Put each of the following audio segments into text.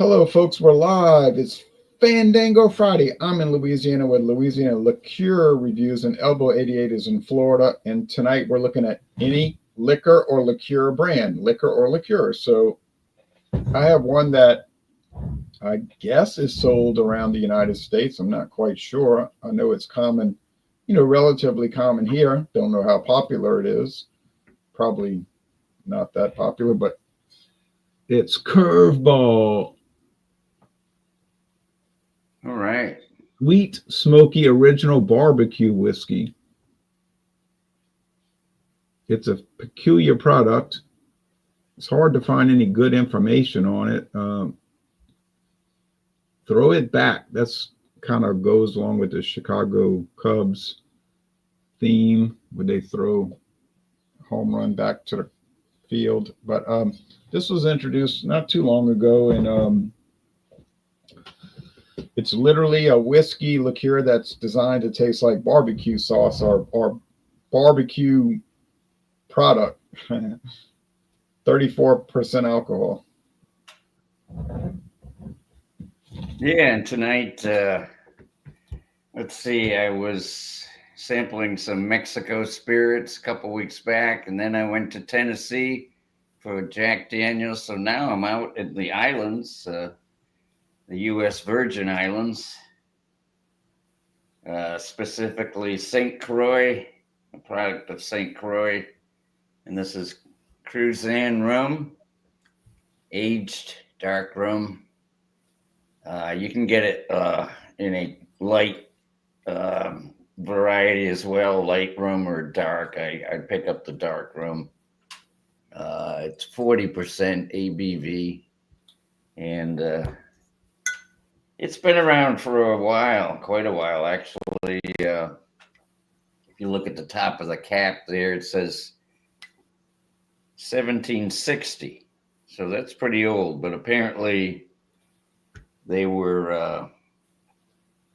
Hello, folks. We're live. It's Fandango Friday. I'm in Louisiana with Louisiana Liqueur Reviews, and Elbow 88 is in Florida. And tonight we're looking at any liquor or liqueur brand, liquor or liqueur. So I have one that I guess is sold around the United States. I'm not quite sure. I know it's common, relatively common here. Don't know how popular it is. Probably not that popular, but it's Curveball. All right. Sweet, smoky, original barbecue whiskey. It's a peculiar product. It's hard to find any good information on it. Throw it back. That's kind of goes along with the Chicago Cubs theme, where they throw home run back to the field. But this was introduced not too long ago, and it's literally a whiskey liqueur that's designed to taste like barbecue sauce or barbecue product. 34% alcohol. Yeah, and tonight, let's see, I was sampling some Mexico spirits a couple weeks back, and then I went to Tennessee for Jack Daniels. So now I'm out at the islands, the U.S. Virgin Islands, specifically St. Croix, a product of St. Croix. And this is Cruzan rum, aged dark rum. You can get it in a light variety as well, light rum or dark. I'd pick up the dark rum. It's 40% ABV, and it's been around for a while, quite a while actually. If you look at the top of the cap there, it says 1760. So that's pretty old, but apparently they were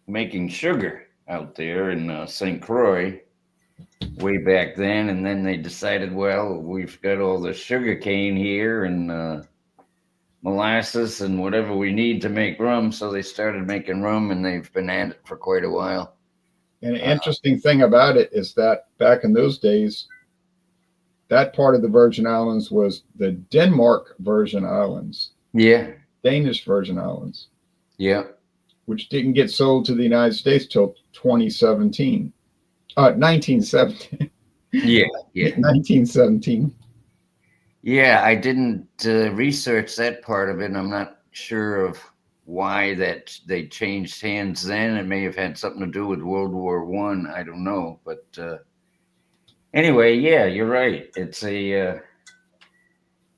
making sugar out there in St. Croix way back then, and then they decided, well, we've got all the sugar cane here and molasses and whatever we need to make rum, so they started making rum, and they've been at it for quite a while. And an interesting thing about it is that back in those days, that part of the Virgin Islands was the Denmark Virgin Islands. Yeah. Danish Virgin Islands. Yeah. Which didn't get sold to the United States till 2017. 1917. Yeah. 1917. Yeah, I didn't research that part of it. I'm not sure of why that they changed hands then. It may have had something to do with World War One. I don't know, but anyway, yeah, you're right. It's a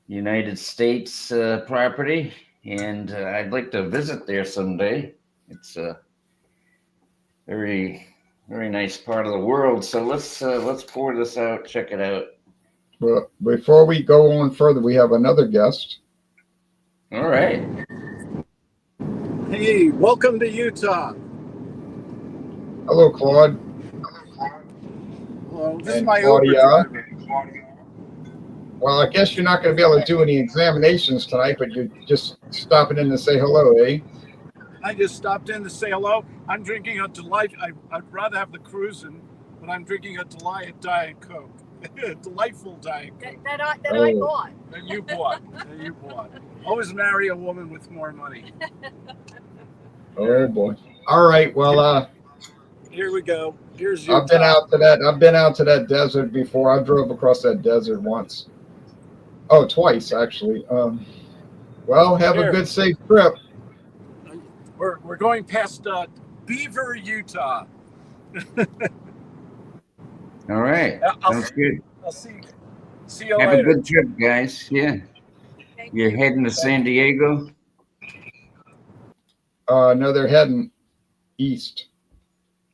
United States property, and I'd like to visit there someday. It's a very, very nice part of the world. So let's pour this out, check it out. Well, before we go on further, we have another guest. All right. Hey, welcome to Utah. Hello, Claude. Hello, this is And my Claudia. Uber driver. Well, I guess you're not going to be able to do any examinations tonight, but you're just stopping in to say hello, eh? I just stopped in to say hello. I'm drinking a Delight. I'd rather have the cruising, but I'm drinking a Delight Diet Coke. Delightful Diet Coke. That I bought. That you bought. That you bought. Always marry a woman with more money. Oh boy! All right. Well, here we go. Here's Utah. I've been out to that desert before. I drove across that desert once. Oh, twice actually. Well, have a good, safe trip. We're going past Beaver, Utah. All right. Sounds good. I'll see you Have later. a good trip, guys. Yeah. You're heading to San Diego? No, they're heading east.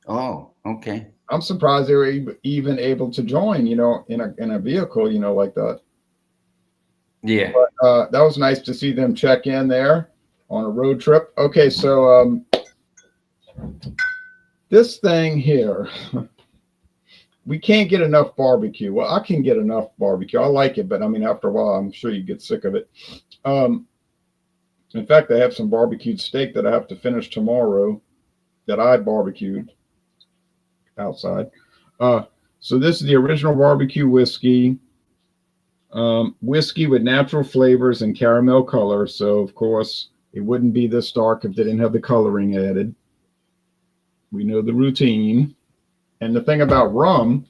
Oh, okay. I'm surprised they were even able to join, in a vehicle, like that. Yeah. But that was nice to see them check in there on a road trip. Okay, so this thing here, we can't get enough barbecue. Well, I can get enough barbecue. I like it, but I mean, after a while, I'm sure you get sick of it. In fact, I have some barbecued steak that I have to finish tomorrow that I barbecued outside. So this is the original barbecue whiskey. Whiskey with natural flavors and caramel color. So, of course, it wouldn't be this dark if they didn't have the coloring added. We know the routine. And the thing about rum,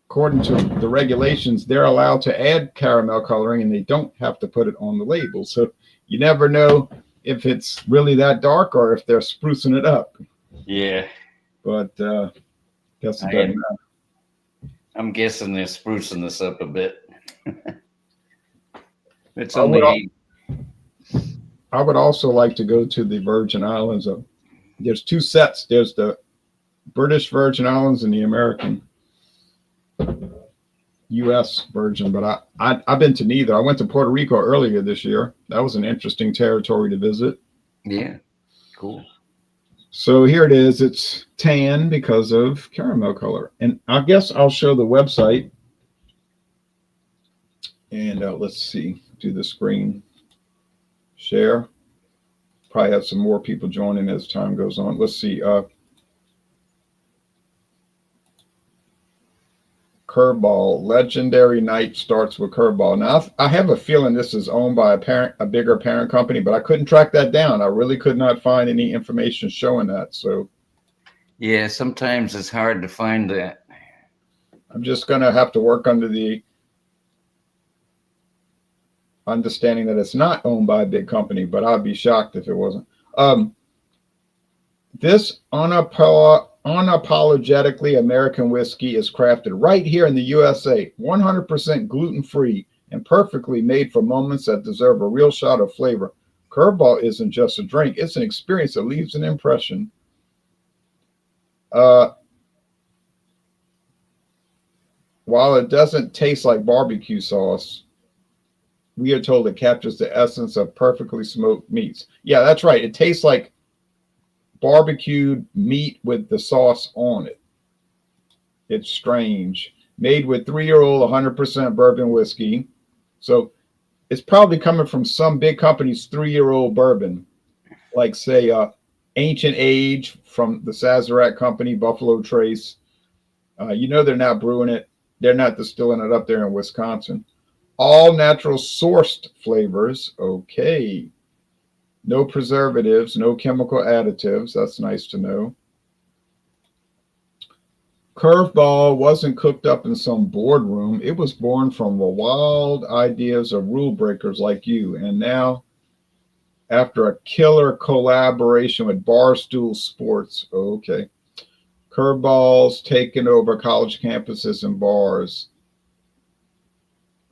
according to the regulations, they're allowed to add caramel coloring and they don't have to put it on the label. So you never know if it's really that dark or if they're sprucing it up. Yeah. But guess it doesn't matter. I'm guessing they're sprucing this up a bit. It's I would also like to go to the Virgin Islands. There's two sets. There's the British Virgin Islands and the American U.S. Virgin. But I've been to neither. I went to Puerto Rico earlier this year. That was an interesting territory to visit. Yeah, cool. So here it is. It's tan because of caramel color. And I guess I'll show the website. And let's see, do the screen share. Probably have some more people joining as time goes on. Let's see. Curveball, legendary night starts with Curveball. Now, I have a feeling this is owned by a bigger parent company, but I couldn't track that down. I really could not find any information showing that. So, yeah, sometimes it's hard to find that. I'm just going to have to work under the understanding that it's not owned by a big company, but I'd be shocked if it wasn't. This unapologetically American whiskey is crafted right here in the USA, 100% gluten-free and perfectly made for moments that deserve a real shot of flavor. Curveball isn't just a drink, it's an experience that leaves an impression. While it doesn't taste like barbecue sauce, we are told it captures the essence of perfectly smoked meats. Yeah, that's right. It tastes like barbecued meat with the sauce on it. It's strange. Made with 3-year-old 100% bourbon whiskey. So it's probably coming from some big company's 3-year-old bourbon, like say Ancient Age from the Sazerac Company, Buffalo Trace. They're not brewing it. They're not distilling it up there in Wisconsin. All natural sourced flavors. Okay. No preservatives, no chemical additives. That's nice to know. Curveball wasn't cooked up in some boardroom. It was born from the wild ideas of rule breakers like you. And now, after a killer collaboration with Barstool Sports, okay, Curveball's taking over college campuses and bars.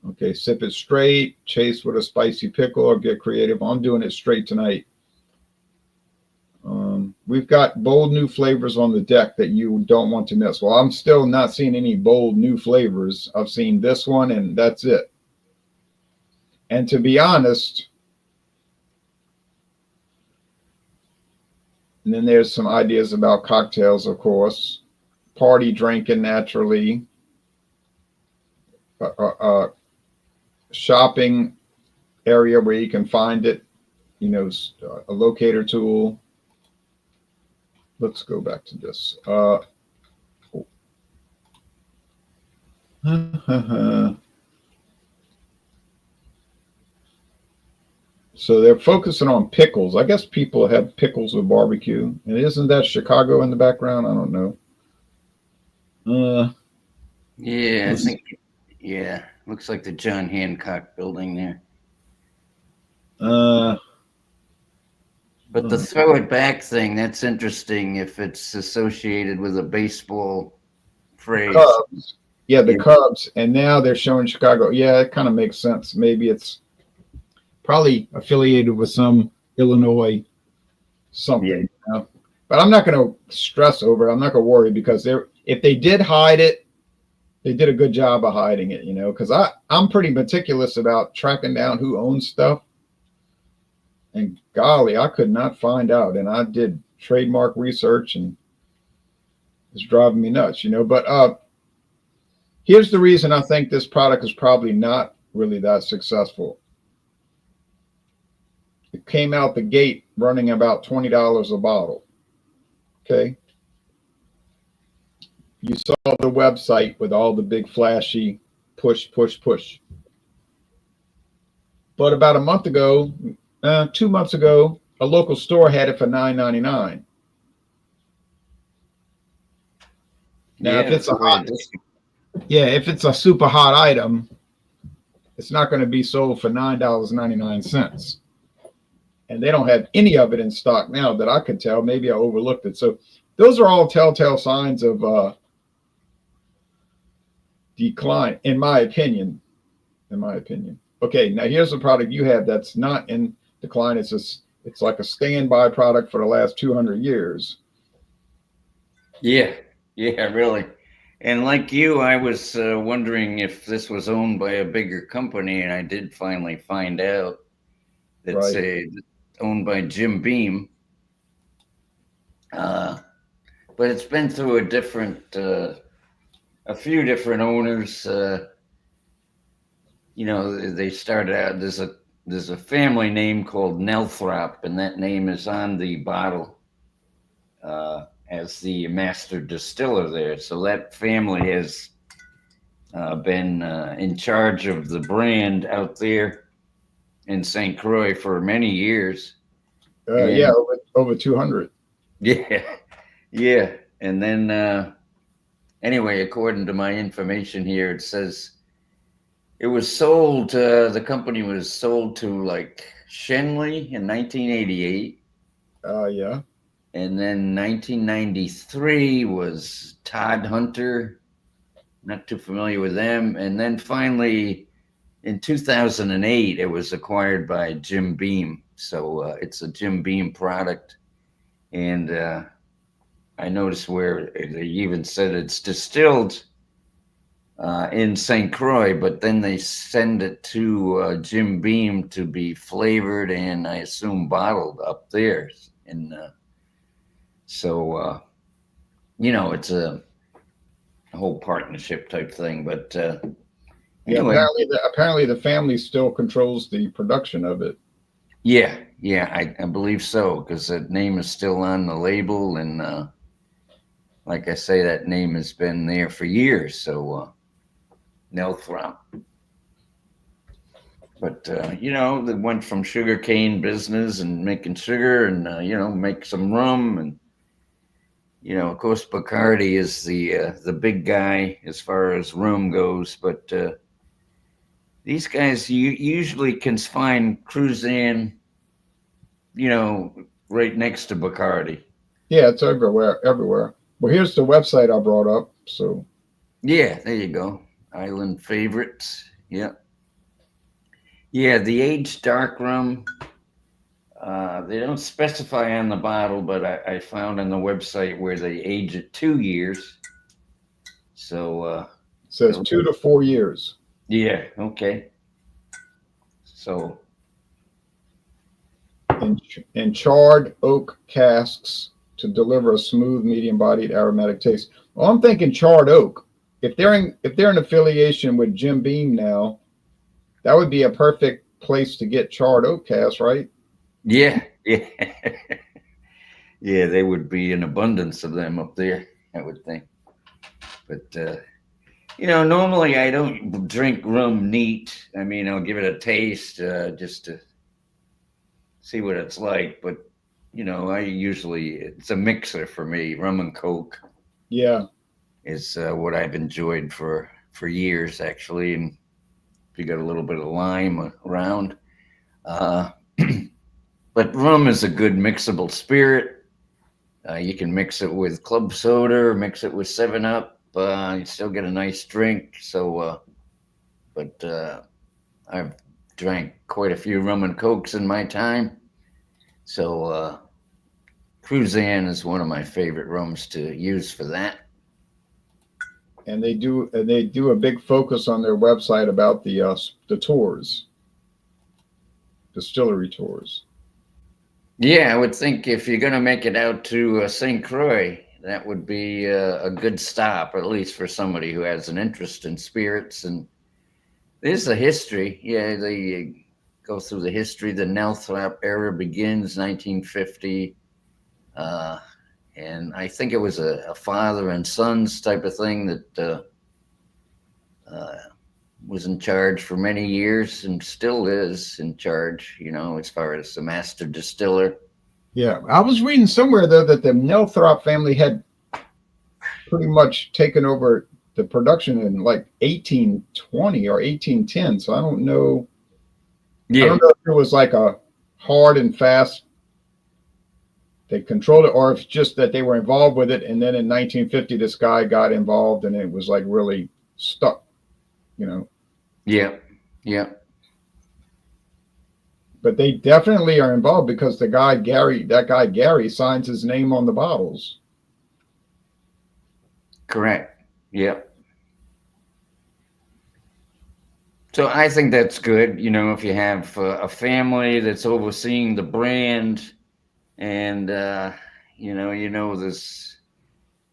Okay, sip it straight, chase with a spicy pickle, or get creative. I'm doing it straight tonight. We've got bold new flavors on the deck that you don't want to miss. Well, I'm still not seeing any bold new flavors. I've seen this one, and that's it. And to be honest, and then there's some ideas about cocktails, of course. Party drinking naturally. Shopping area where you can find it, a locator tool. Let's go back to this. So they're focusing on pickles. I guess people have pickles with barbecue. And isn't that Chicago in the background? I don't know. Yeah, I think, yeah. Looks like the John Hancock building there. But the throw it back thing, that's interesting if it's associated with a baseball phrase. Cubs. Yeah, the Cubs. And now they're showing Chicago. Yeah, it kind of makes sense. Maybe it's probably affiliated with some Illinois something. Yeah. But I'm not going to stress over it. I'm not going to worry because if they did hide it, they did a good job of hiding it, because I'm pretty meticulous about tracking down who owns stuff. And golly, I could not find out. And I did trademark research and it's driving me nuts, But here's the reason I think this product is probably not really that successful. It came out the gate running about $20 a bottle. Okay. You saw the website with all the big flashy push, push, push. But about a month ago, 2 months ago, a local store had it for $9.99. Now, if Yeah, it's that's a quite a hot, discount. yeah, if it's a super hot item, it's not going to be sold for $9.99. And they don't have any of it in stock now that I could tell. Maybe I overlooked it. So those are all telltale signs of decline, in my opinion. In my opinion. Okay, now here's a product you have that's not in decline. It's like a standby product for the last 200 years. Yeah, yeah, really. And like you, I was wondering if this was owned by a bigger company, and I did finally find out that Right. it's owned by Jim Beam. But it's been through a few different owners. They started out. There's a family name called Nelthrop, and that name is on the bottle as the master distiller there. So that family has been in charge of the brand out there in St. Croix for many years. Yeah, And over 200. yeah, yeah. And then anyway, according to my information here, it says it was sold. The company was sold to like Shenley in 1988, Yeah. and then 1993 was Todd Hunter. Not too familiar with them. And then finally, in 2008, it was acquired by Jim Beam. So it's a Jim Beam product, and I noticed where they even said it's distilled in St. Croix, but then they send it to Jim Beam to be flavored and I assume bottled up there. And so, it's a whole partnership type thing. But Yeah, anyway, apparently the family still controls the production of it. yeah, I believe so, because that name is still on the label. And like I say, that name has been there for years. So, Nelthrom. But they went from sugarcane business and making sugar, and make some rum, and of course Bacardi is the big guy as far as rum goes. But these guys you usually can find Cruzan, right next to Bacardi. Yeah, it's everywhere, everywhere. Well, here's the website I brought up. So Yeah, there you go. Island favorites. Yeah. Yeah, the aged dark rum. They don't specify on the bottle, but I found on the website where they age it 2 years. So it says 2 to 4 years. yeah, okay. So In charred oak casks to deliver a smooth, medium-bodied aromatic taste. Well, I'm thinking charred oak. If they're in affiliation with Jim Beam now, that would be a perfect place to get charred oak casks, right? yeah, yeah, yeah, they would be in abundance of them up there, I would think. But normally I don't drink rum neat. I mean, I'll give it a taste just to see what it's like. But it's a mixer for me. Rum and Coke Yeah. is what I've enjoyed for years, actually. And if you got a little bit of lime around, uh, but rum is a good mixable spirit. You can mix it with club soda, or mix it with 7-Up. You still get a nice drink. So, but I've drank quite a few rum and Cokes in my time. So, Cruzan is one of my favorite rums to use for that. And they do a big focus on their website about the tours, distillery tours. Yeah, I would think if you're going to make it out to St. Croix, that would be a good stop, at least for somebody who has an interest in spirits. And there's a history. Yeah, go through the history. The Nelthrop era begins 1950. And I think it was a father and sons type of thing that was in charge for many years and still is in charge, as far as the master distiller. Yeah, I was reading somewhere though that the Nelthrop family had pretty much taken over the production in like 1820 or 1810. So I don't know. I don't know if it was like a hard and fast, they controlled it, or if it's just that they were involved with it. And then in 1950, this guy got involved and it was like really stuck, Yeah. Yeah. But they definitely are involved because that guy Gary signs his name on the bottles. Correct. Yeah. So I think that's good, if you have a family that's overseeing the brand, and this,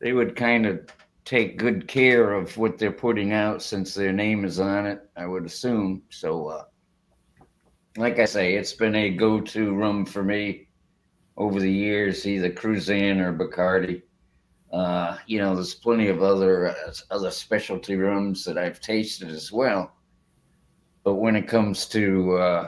they would kind of take good care of what they're putting out since their name is on it, I would assume. So, like I say, it's been a go-to rum for me over the years, either Cruzan or Bacardi. There's plenty of other specialty rums that I've tasted as well. But when it comes to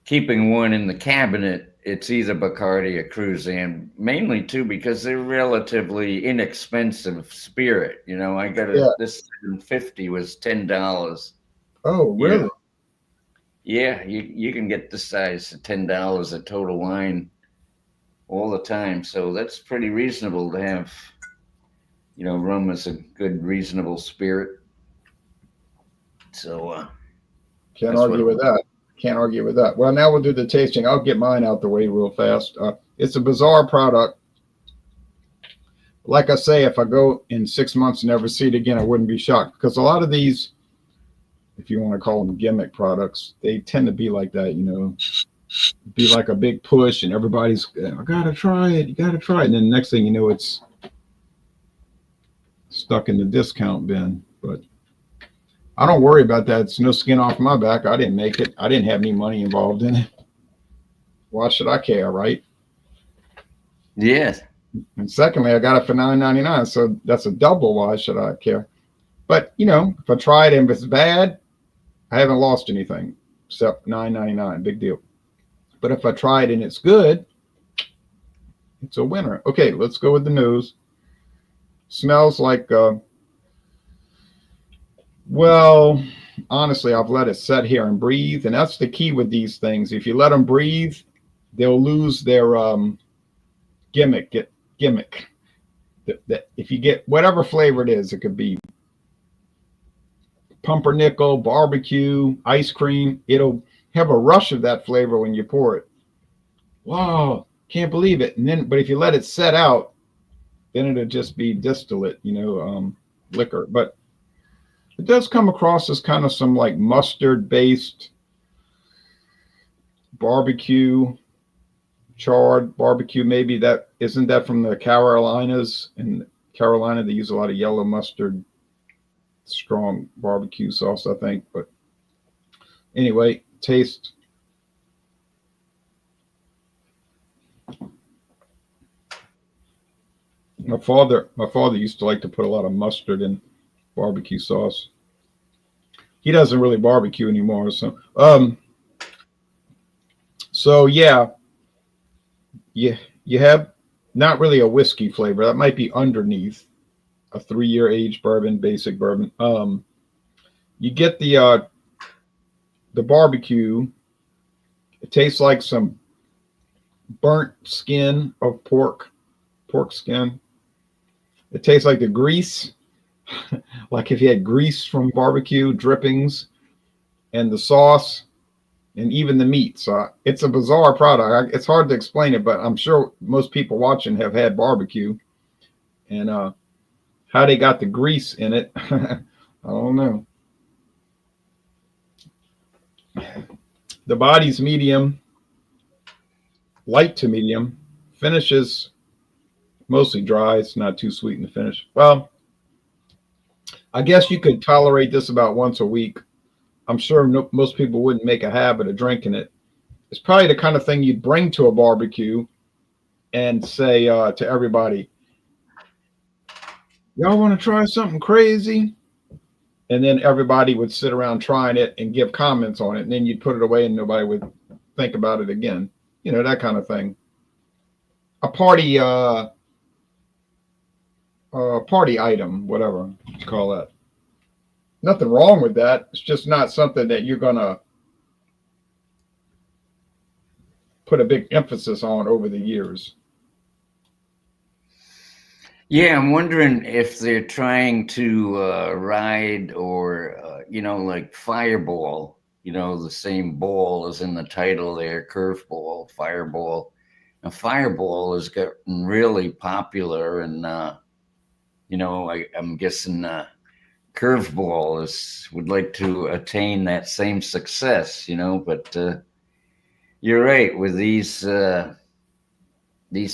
keeping one in the cabinet, it's either Bacardi or Cruzan, mainly too because they're relatively inexpensive spirit. I got this 750 was $10. Oh, really? Yeah, you can get this size at $10 at Total Wine all the time. So that's pretty reasonable to have, rum is a good, reasonable spirit. So can't argue with that. Can't argue with that. Well, now we'll do the tasting. I'll get mine out the way real fast. It's a bizarre product. Like I say, if I go in 6 months and never see it again, I wouldn't be shocked, because a lot of these, if you want to call them gimmick products, they tend to be like that, be like a big push and everybody's, I gotta try it, you gotta try it. And then the next thing you know, it's stuck in the discount bin. But I don't worry about that. It's no skin off my back. I didn't make it. I didn't have any money involved in it. Why should I care, right? Yes. And secondly, I got it for $9.99, so that's a double. Why should I care? But if I try it and if it's bad, I haven't lost anything except $9.99. Big deal. But if I try it and it's good, it's a winner. Okay, let's go with the nose. Smells like well, honestly, I've let it set here and breathe, and that's the key with these things. If you let them breathe, they'll lose their gimmick. That if you get whatever flavor it is, it could be pumpernickel, barbecue, ice cream. It'll have a rush of that flavor when you pour it. Wow, can't believe it. And then, but if you let it set out, then it'll just be distillate, liquor. But it does come across as kind of some like mustard-based barbecue, charred barbecue. Maybe that isn't that from the Carolinas. In Carolina, they use a lot of yellow mustard, strong barbecue sauce, I think. But anyway, taste. My father used to like to put a lot of mustard in barbecue sauce. He doesn't really barbecue anymore, so yeah, you have not really a whiskey flavor. That might be underneath a 3-year aged bourbon, basic bourbon. You get the barbecue. It tastes like some burnt skin of pork skin. It tastes like the grease, like if you had grease from barbecue, drippings, and the sauce, and even the meat. So it's a bizarre product. It's hard to explain it, but I'm sure most people watching have had barbecue. And how they got the grease in it, I don't know. The body's medium, light to medium, finishes mostly dry. It's not too sweet in the finish. Well, I guess you could tolerate this about once a week. I'm sure most people wouldn't make a habit of drinking it. It's probably the kind of thing you'd bring to a barbecue and say to everybody, y'all want to try something crazy? And then everybody would sit around trying it and give comments on it. And then you'd put it away and nobody would think about it again. You know, that kind of thing. A party item, whatever you call that. Nothing wrong with that. It's just not something that you're going to put a big emphasis on over the years. Yeah, I'm wondering if they're trying to ride or, like Fireball, the same ball as in the title there, curveball, Fireball. Now, Fireball has gotten really popular, and, I'm guessing curveball would like to attain that same success, but you're right with these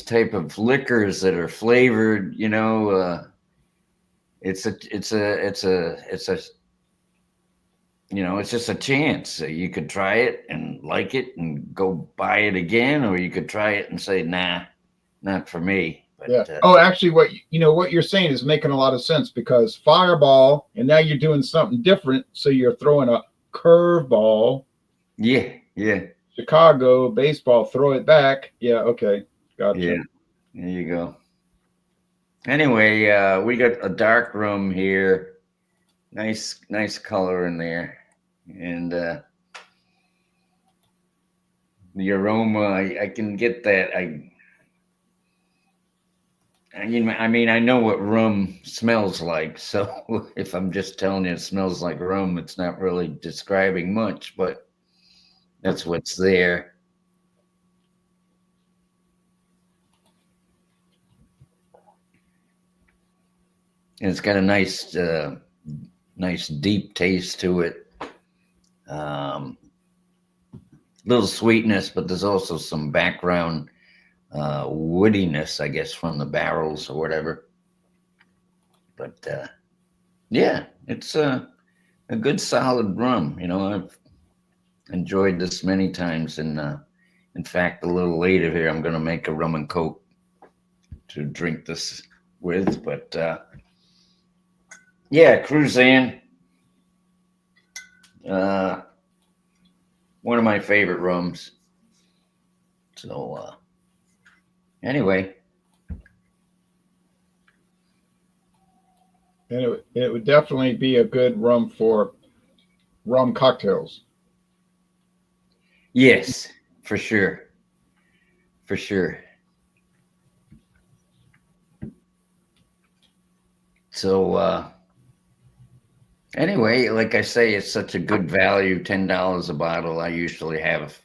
type of liquors that are flavored, it's just a chance. You could try it and like it and go buy it again, or you could try it and say, nah, not for me. But, yeah. Oh, actually, what you're saying is making a lot of sense, because Fireball, and now you're doing something different. So you're throwing a curveball. Yeah. Chicago baseball, throw it back. Yeah. Okay. Gotcha. Yeah. There you go. Anyway, we got a dark room here. Nice color in there, and the aroma. I can get that. I know what rum smells like. So if I'm just telling you it smells like rum, it's not really describing much, but that's what's there. And it's got a nice deep taste to it. Little sweetness, but there's also some background woodiness, I guess, from the barrels or whatever. But yeah, it's a good solid rum. I've enjoyed this many times, and in fact, a little later here, I'm going to make a rum and coke to drink this with. But yeah, Cruzan, one of my favorite rums. So anyway. And it would definitely be a good rum for rum cocktails. Yes, for sure. For sure. So anyway, like I say, it's such a good value, $10 a bottle. I usually have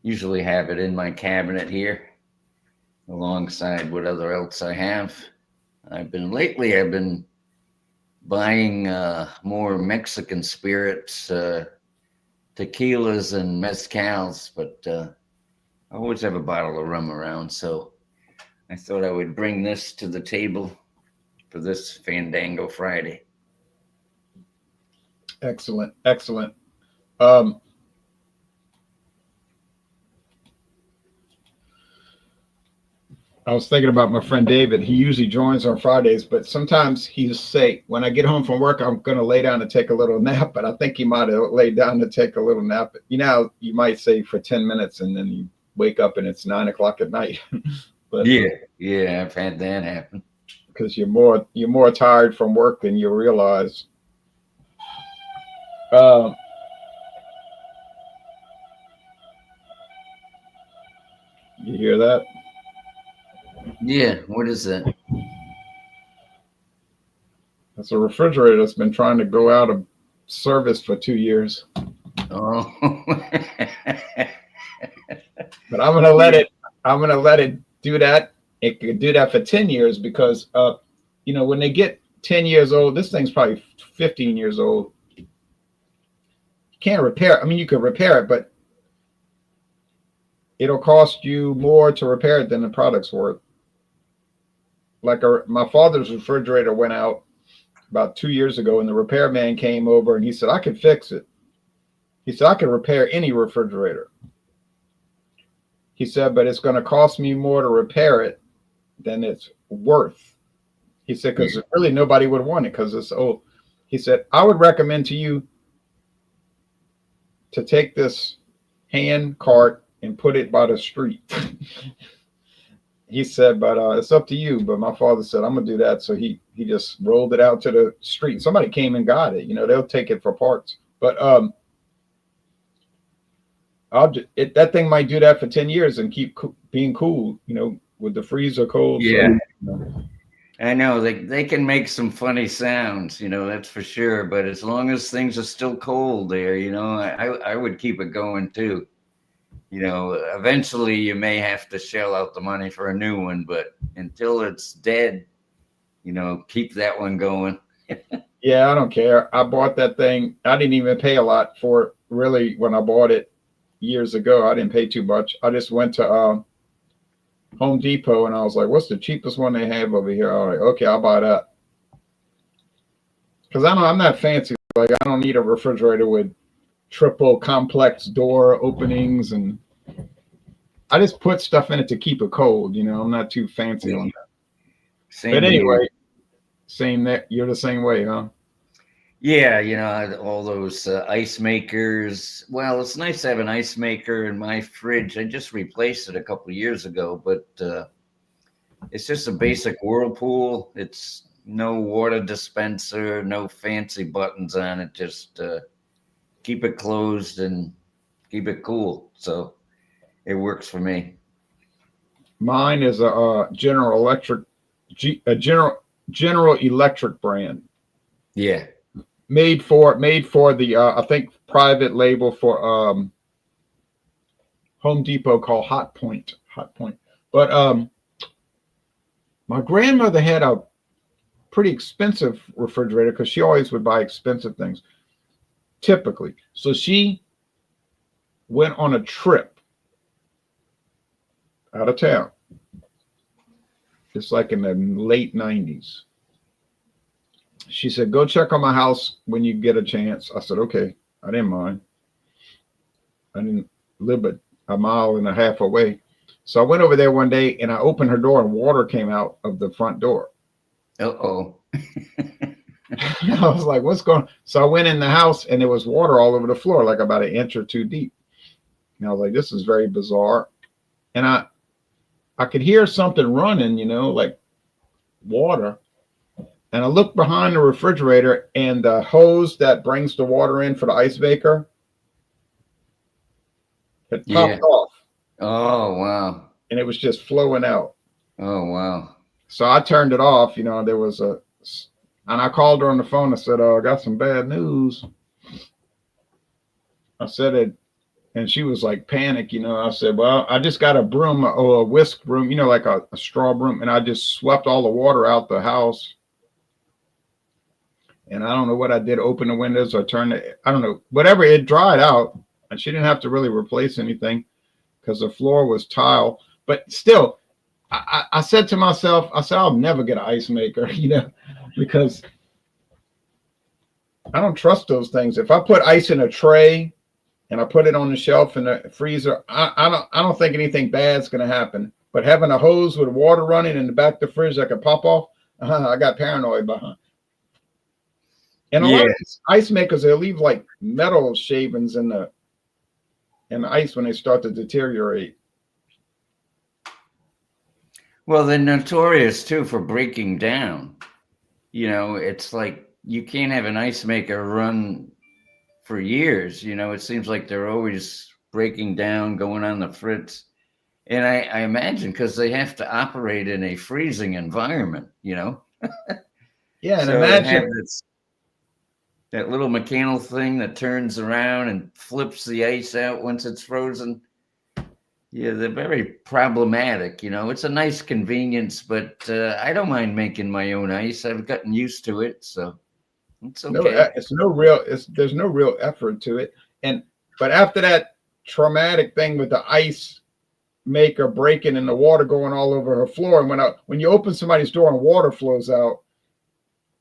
it in my cabinet here alongside whatever else I have. I've been buying more Mexican spirits, tequilas and mezcals, but I always have a bottle of rum around, so I thought I would bring this to the table for this Fandango Friday. Excellent. I was thinking about my friend David. He usually joins on Fridays, but sometimes he'll say, when I get home from work, I'm going to lay down and take a little nap. But I think he might have laid down to take a little nap. You might say for 10 minutes and then you wake up and it's 9 o'clock at night. But yeah, I've had that happen. Because you're more tired from work than you realize. You hear that? Yeah, what is that? That's a refrigerator that's been trying to go out of service for 2 years. Oh. But I'm gonna let it do that. It could do that for 10 years because when they get 10 years old, this thing's probably 15 years old. You can't repair. I mean, you could repair it, but it'll cost you more to repair it than the product's worth. Like my father's refrigerator went out about 2 years ago, and the repairman came over and he said, I could fix it. He said, I can repair any refrigerator. He said, but it's going to cost me more to repair it than it's worth. He said, because really nobody would want it because it's old. He said, I would recommend to you to take this hand cart and put it by the street. He said, but it's up to you. But my father said, I'm going to do that. So he just rolled it out to the street. Somebody came and got it. You know, they'll take it for parts. But that thing might do that for 10 years and keep being cool, you know, with the freezer cold. Yeah. So, you know. I know they can make some funny sounds, you know, that's for sure. But as long as things are still cold there, you know, I would keep it going too. You know, eventually you may have to shell out the money for a new one, but until it's dead, you know, keep that one going. Yeah, I don't care. I bought that thing. I didn't even pay a lot for it, really, when I bought it years ago. I didn't pay too much. I just went to Home Depot and I was like, what's the cheapest one they have over here? I was like, okay, I'll buy that. Because I'm not fancy. Like, I don't need a refrigerator with triple complex door openings, and I just put stuff in it to keep it cold. You know, I'm not too fancy on that. Same but anyway, here. same that you're the same way, huh? Yeah, you know, all those ice makers. Well, it's nice to have an ice maker in my fridge. I just replaced it a couple of years ago, but it's just a basic Whirlpool. It's no water dispenser, no fancy buttons on it. Just keep it closed and keep it cool. So it works for me. Mine is a General Electric, General Electric brand. Yeah. Made for the I think private label for Home Depot called Hot Point. But my grandmother had a pretty expensive refrigerator because she always would buy expensive things, typically. So she went on a trip out of town. It's like in the late 90s. She said, go check on my house when you get a chance. I said, okay. I didn't mind. I didn't live but a mile and a half away. So I went over there one day and I opened her door and water came out of the front door. Uh-oh. I was like, what's going on? So I went in the house and there was water all over the floor, like about an inch or two deep. And I was like, this is very bizarre. And I could hear something running, you know, like water. And I looked behind the refrigerator and the hose that brings the water in for the ice maker had popped off. Oh, wow. And it was just flowing out. Oh, wow. So I turned it off, you know, and I called her on the phone. I said, I got some bad news. I said it, and she was like panic, you know. I said, well, I just got a broom or a whisk broom, you know, like a straw broom. And I just swept all the water out the house. And I don't know what I did, open the windows or turn it, I don't know, whatever, it dried out. And she didn't have to really replace anything because the floor was tile. But still, I said to myself, I said, I'll never get an ice maker, you know, because I don't trust those things. If I put ice in a tray and I put it on the shelf in the freezer, I don't think anything bad's going to happen. But having a hose with water running in the back of the fridge that could pop off, I got paranoid behind. And a lot of these ice makers, they'll leave like metal shavings in the ice when they start to deteriorate. Well, they're notorious too for breaking down. You know, it's like you can't have an ice maker run for years. You know, it seems like they're always breaking down, going on the fritz. And I imagine because they have to operate in a freezing environment, you know. Yeah, and so imagine that little mechanical thing that turns around and flips the ice out once it's frozen. Yeah, they're very problematic. You know, it's a nice convenience, but I don't mind making my own ice. I've gotten used to it, so it's okay. There's no real effort to it. But after that traumatic thing with the ice maker breaking and the water going all over her floor, and when you open somebody's door and water flows out,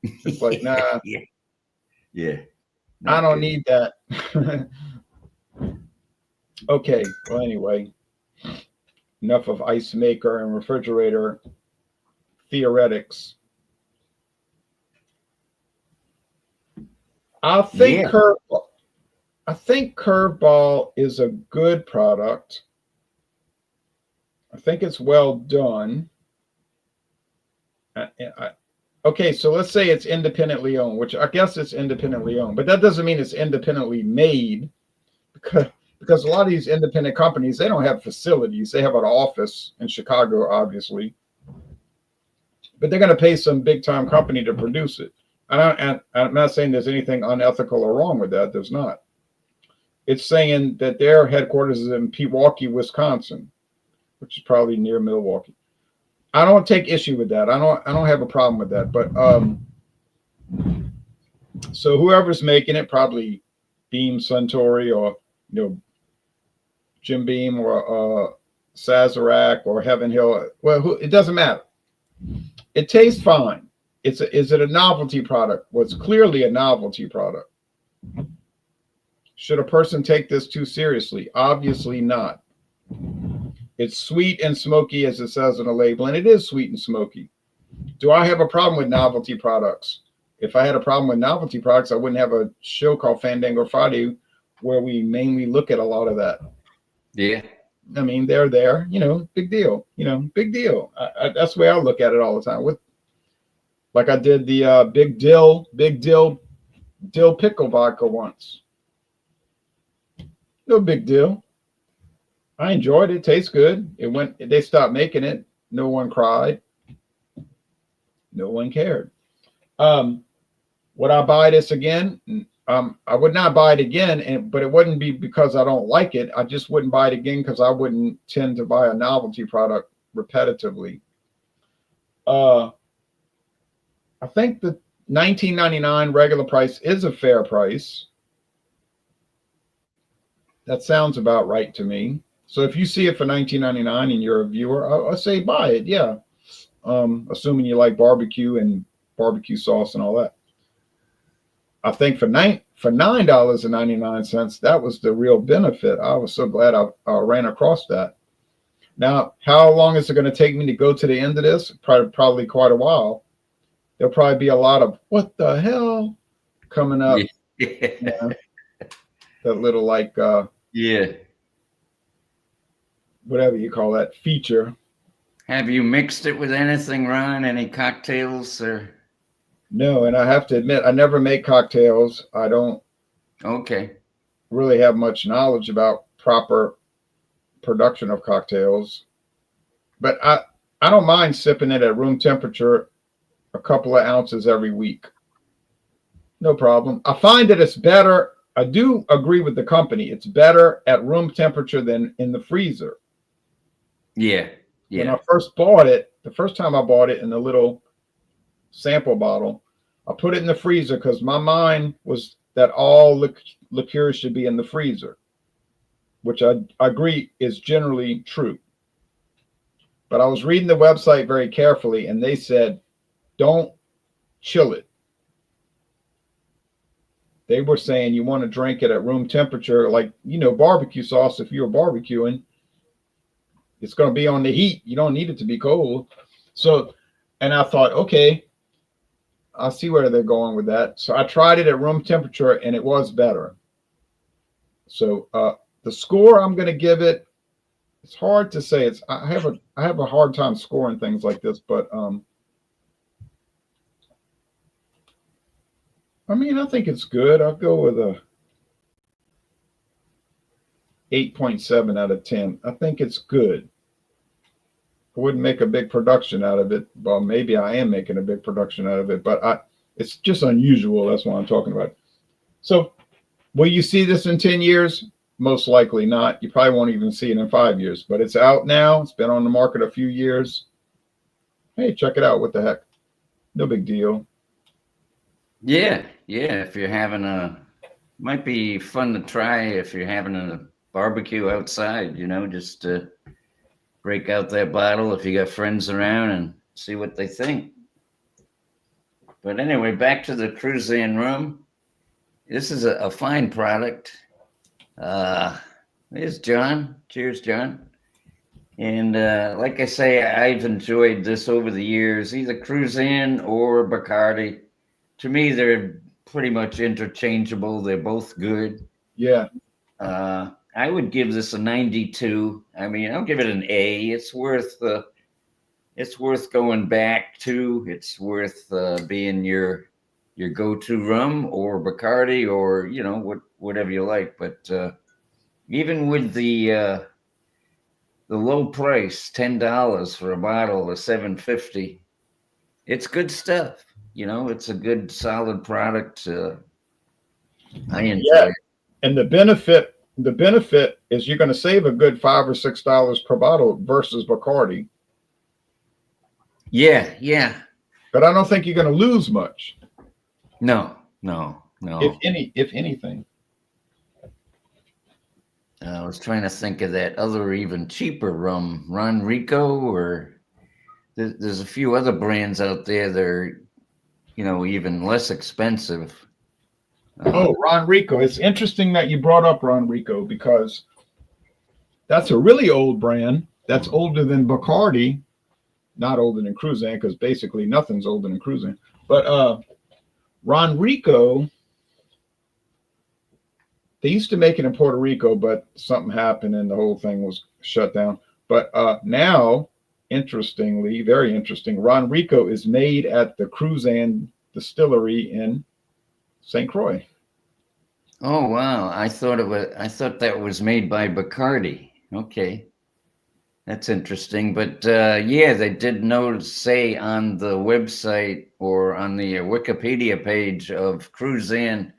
it's like, nah. Yeah. I don't need that. Okay. Well, anyway, enough of ice maker and refrigerator theoretics. I think Yeah. curve. I think Curveball is a good product. I think it's well done. Okay, so let's say it's independently owned, which I guess it's independently owned, but that doesn't mean it's independently made because a lot of these independent companies, they don't have facilities. They have an office in Chicago, obviously, but they're going to pay some big time company to produce it. And I'm not saying there's anything unethical or wrong with that. There's not. It's saying that their headquarters is in Pewaukee, Wisconsin, which is probably near Milwaukee. I don't take issue with that. I don't have a problem with that. But so whoever's making it, probably Beam Suntory or Jim Beam or Sazerac or Heaven Hill. Well, it doesn't matter. It tastes fine. Is it a novelty product? Well, it's clearly a novelty product. Should a person take this too seriously? Obviously not. It's sweet and smoky, as it says on the label, and it is sweet and smoky. Do I have a problem with novelty products? If I had a problem with novelty products, I wouldn't have a show called Fandango Friday where we mainly look at a lot of that. Yeah. I mean, they're there, big deal, big deal. That's the way I look at it all the time. Like I did the big dill pickle vodka once. No big deal. I enjoyed it. It tastes good. They stopped making it. No one cried. No one cared. Would I buy this again? I would not buy it again, but it wouldn't be because I don't like it. I just wouldn't buy it again because I wouldn't tend to buy a novelty product repetitively. I think the $19.99 regular price is a fair price. That sounds about right to me. So if you see it for $19.99 and you're a viewer, I'll say buy it. Yeah, assuming you like barbecue and barbecue sauce and all that. I think for $9.99, that was the real benefit. I was so glad I ran across that. Now, how long is it going to take me to go to the end of this? Probably quite a while. There'll probably be a lot of what the hell coming up. Yeah. That little Yeah. whatever you call that feature. Have you mixed it with anything, Ron? Any cocktails or? No, and I have to admit, I never make cocktails. I don't Okay. really have much knowledge about proper production of cocktails, but I don't mind sipping it at room temperature, a couple of ounces every week. No problem. I find that it's better. I do agree with the company. It's better at room temperature than in the freezer. Yeah. When I first bought it, the first time I bought it in the little sample bottle, I put it in the freezer because my mind was that all liqueurs should be in the freezer, which I agree is generally true. But I was reading the website very carefully, and they said, don't chill it. They were saying you want to drink it at room temperature, like, barbecue sauce. If you're barbecuing, it's going to be on the heat. You don't need it to be cold. So, and I thought, okay, I'll see where they're going with that. So I tried it at room temperature, and it was better. So the score I'm going to give it, it's hard to say. I have a hard time scoring things like this, but I mean, I think it's good. I'll go with a 8.7 out of 10. I think it's good. I wouldn't make a big production out of it. Well, maybe I am making a big production out of it, but it's just unusual. That's what I'm talking about. So will you see this in 10 years? Most likely not. You probably won't even see it in 5 years, but it's out now. It's been on the market a few years. Hey, check it out. What the heck? No big deal. Yeah. If you're having might be fun to try if you're having a barbecue outside, just to break out that bottle if you got friends around and see what they think. But anyway, back to the Cruzan rum. This is a fine product. There's John. Cheers, John. And like I say, I've enjoyed this over the years, either Cruzan or Bacardi. To me, they're pretty much interchangeable. They're both good. Yeah. I would give this a 92. I mean, I'll give it an A. It's worth going back to. It's worth being your go-to rum or Bacardi or whatever you like. But even with the low price, $10 for a bottle of 750, it's good stuff. It's a good solid product. I enjoy Yeah. it. And the benefit is you're going to save a good $5 or $6 per bottle versus Bacardi. Yeah. But I don't think you're going to lose much, No. if anything. I was trying to think of that other even cheaper rum, Ron Rico, or there's a few other brands out there that are, even less expensive. Oh, Ron Rico. It's interesting that you brought up Ron Rico because that's a really old brand. That's older than Bacardi. Not older than Cruzan, because basically nothing's older than Cruzan. But Ron Rico, they used to make it in Puerto Rico, but something happened and the whole thing was shut down. But now, interestingly, very interesting, Ron Rico is made at the Cruzan distillery in St. Croix. Oh wow! I thought that was made by Bacardi. Okay, that's interesting. But yeah, they did say on the website or on the Wikipedia page of Cruzan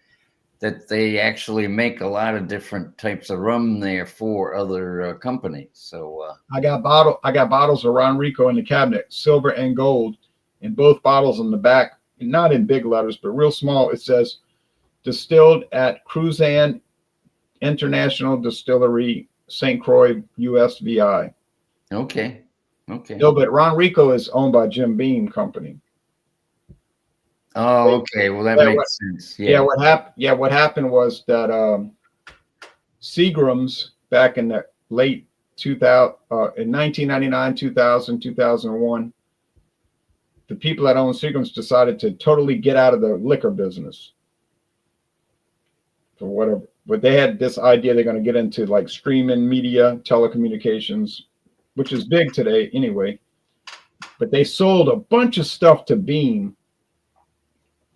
that they actually make a lot of different types of rum there for other companies. So I got bottles of Ron Rico in the cabinet, silver and gold, and both bottles on the back, not in big letters, but real small. It says distilled at Cruzan International Distillery, St. Croix, USVI. okay. No, but Ron Rico is owned by Jim Beam Company. Oh, okay. Well, that makes sense. Yeah. What happened was that Seagram's back in the late 2000, in 1999, 2000, 2001, the people that owned Seagram's decided to totally get out of the liquor business for whatever. But they had this idea they're going to get into like streaming media, telecommunications, which is big today anyway. But they sold a bunch of stuff to Beam.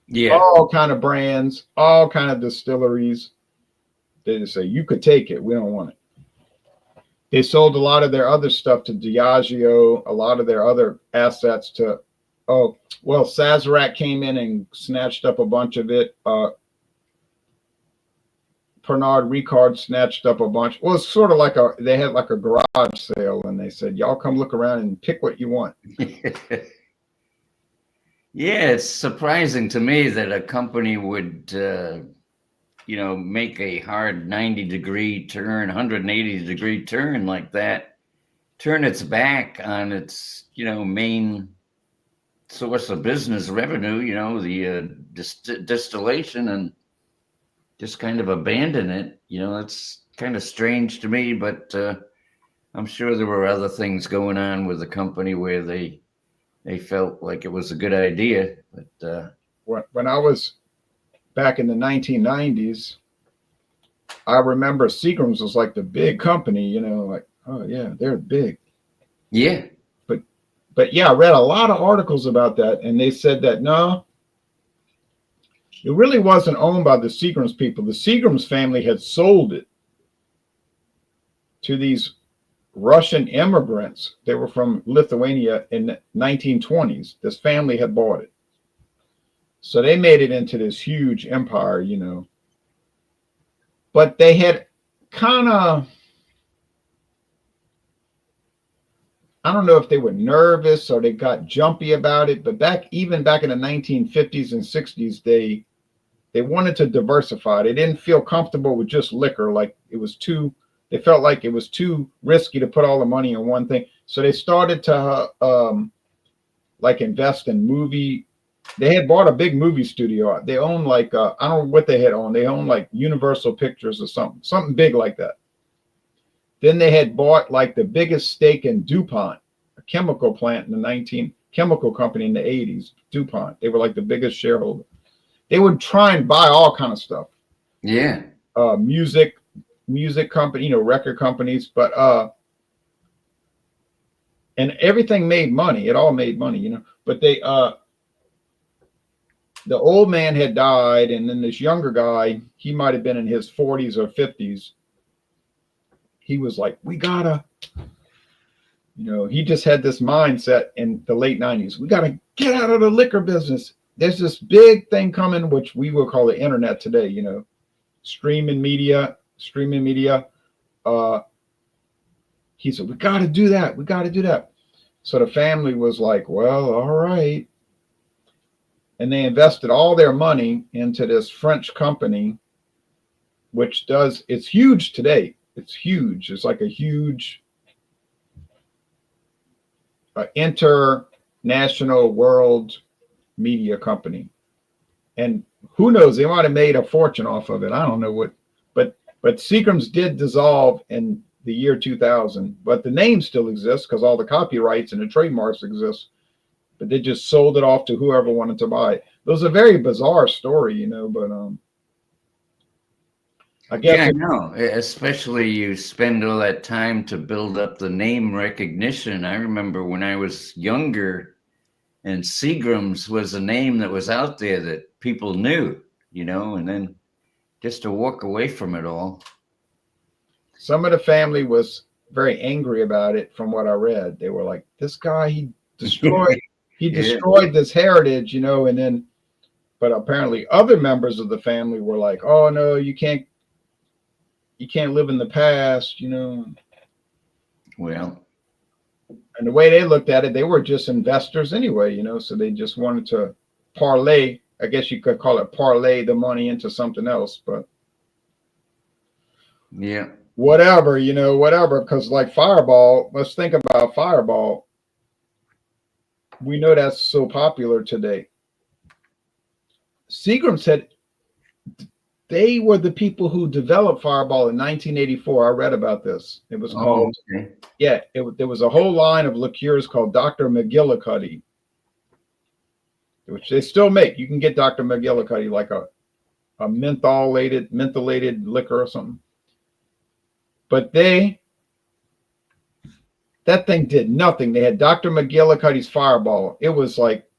Yeah. All kind of brands, all kind of distilleries. They just say, you could take it. We don't want it. They sold a lot of their other stuff to Diageo, a lot of their other assets to, Sazerac came in and snatched up a bunch of it. Pernod Ricard snatched up a bunch. Well, it's sort of they had like a garage sale and they said, y'all come look around and pick what you want. Yeah, it's surprising to me that a company would, make a hard 90-degree turn, 180-degree turn like that, turn its back on its, main source of business revenue, the distillation, and just kind of abandon it. It's kind of strange to me, but I'm sure there were other things going on with the company where they felt like it was a good idea. But when I was back in the 1990s, I remember Seagram's was like the big company, like, oh yeah, they're big. Yeah. But yeah, I read a lot of articles about that, and they said that no, it really wasn't owned by the Seagram's people. The Seagram's family had sold it to these Russian immigrants. They were from Lithuania in the 1920s. This family had bought it. So they made it into this huge empire, But they had kind of, I don't know if they were nervous or they got jumpy about it, but even back in the 1950s and 60s, they wanted to diversify. They didn't feel comfortable with just liquor. Like they felt like it was too risky to put all the money in one thing. So they started to invest in movie. They had bought a big movie studio. They owned I don't know what they had owned. They owned like Universal Pictures or something big like that. Then they had bought like the biggest stake in DuPont, a chemical plant in the chemical company in the 80s, DuPont. They were like the biggest shareholder. They would try and buy all kind of stuff. Yeah. Music company, record companies, but and everything made money. It all made money, But they the old man had died, and then this younger guy, he might have been in his 40s or 50s. He was like, we gotta, he just had this mindset in the late 90s. We gotta get out of the liquor business. There's this big thing coming, which we will call the internet today, streaming media. He said, we got to do that. We got to do that. So the family was like, well, all right. And they invested all their money into this French company, which it's huge today. It's huge. It's like a huge international world media company. And who knows, they might have made a fortune off of it. I don't know what, but Seagram's did dissolve in the year 2000, but the name still exists because all the copyrights and the trademarks exist, but they just sold it off to whoever wanted to buy it. It was a very bizarre story, but I guess. Yeah, I know. Especially you spend all that time to build up the name recognition. I remember when I was younger, and Seagram's was a name that was out there that people knew, and then just to walk away from it all. Some of the family was very angry about it from what I read. They were like, this guy, he destroyed this heritage, and then, but apparently other members of the family were like, oh no, you can't live in the past, Well, and the way they looked at it, they were just investors anyway, so they just wanted to parlay, I guess you could call it parlay the money into something else, but yeah. Whatever, because like Fireball, let's think about Fireball. We know that's so popular today. Seagram said they were the people who developed Fireball in 1984. I read about this. It was called, there was a whole line of liqueurs called Dr. McGillicuddy, which they still make. You can get Dr. McGillicuddy, like a mentholated liquor or something. But that thing did nothing. They had Dr. McGillicuddy's Fireball. It was like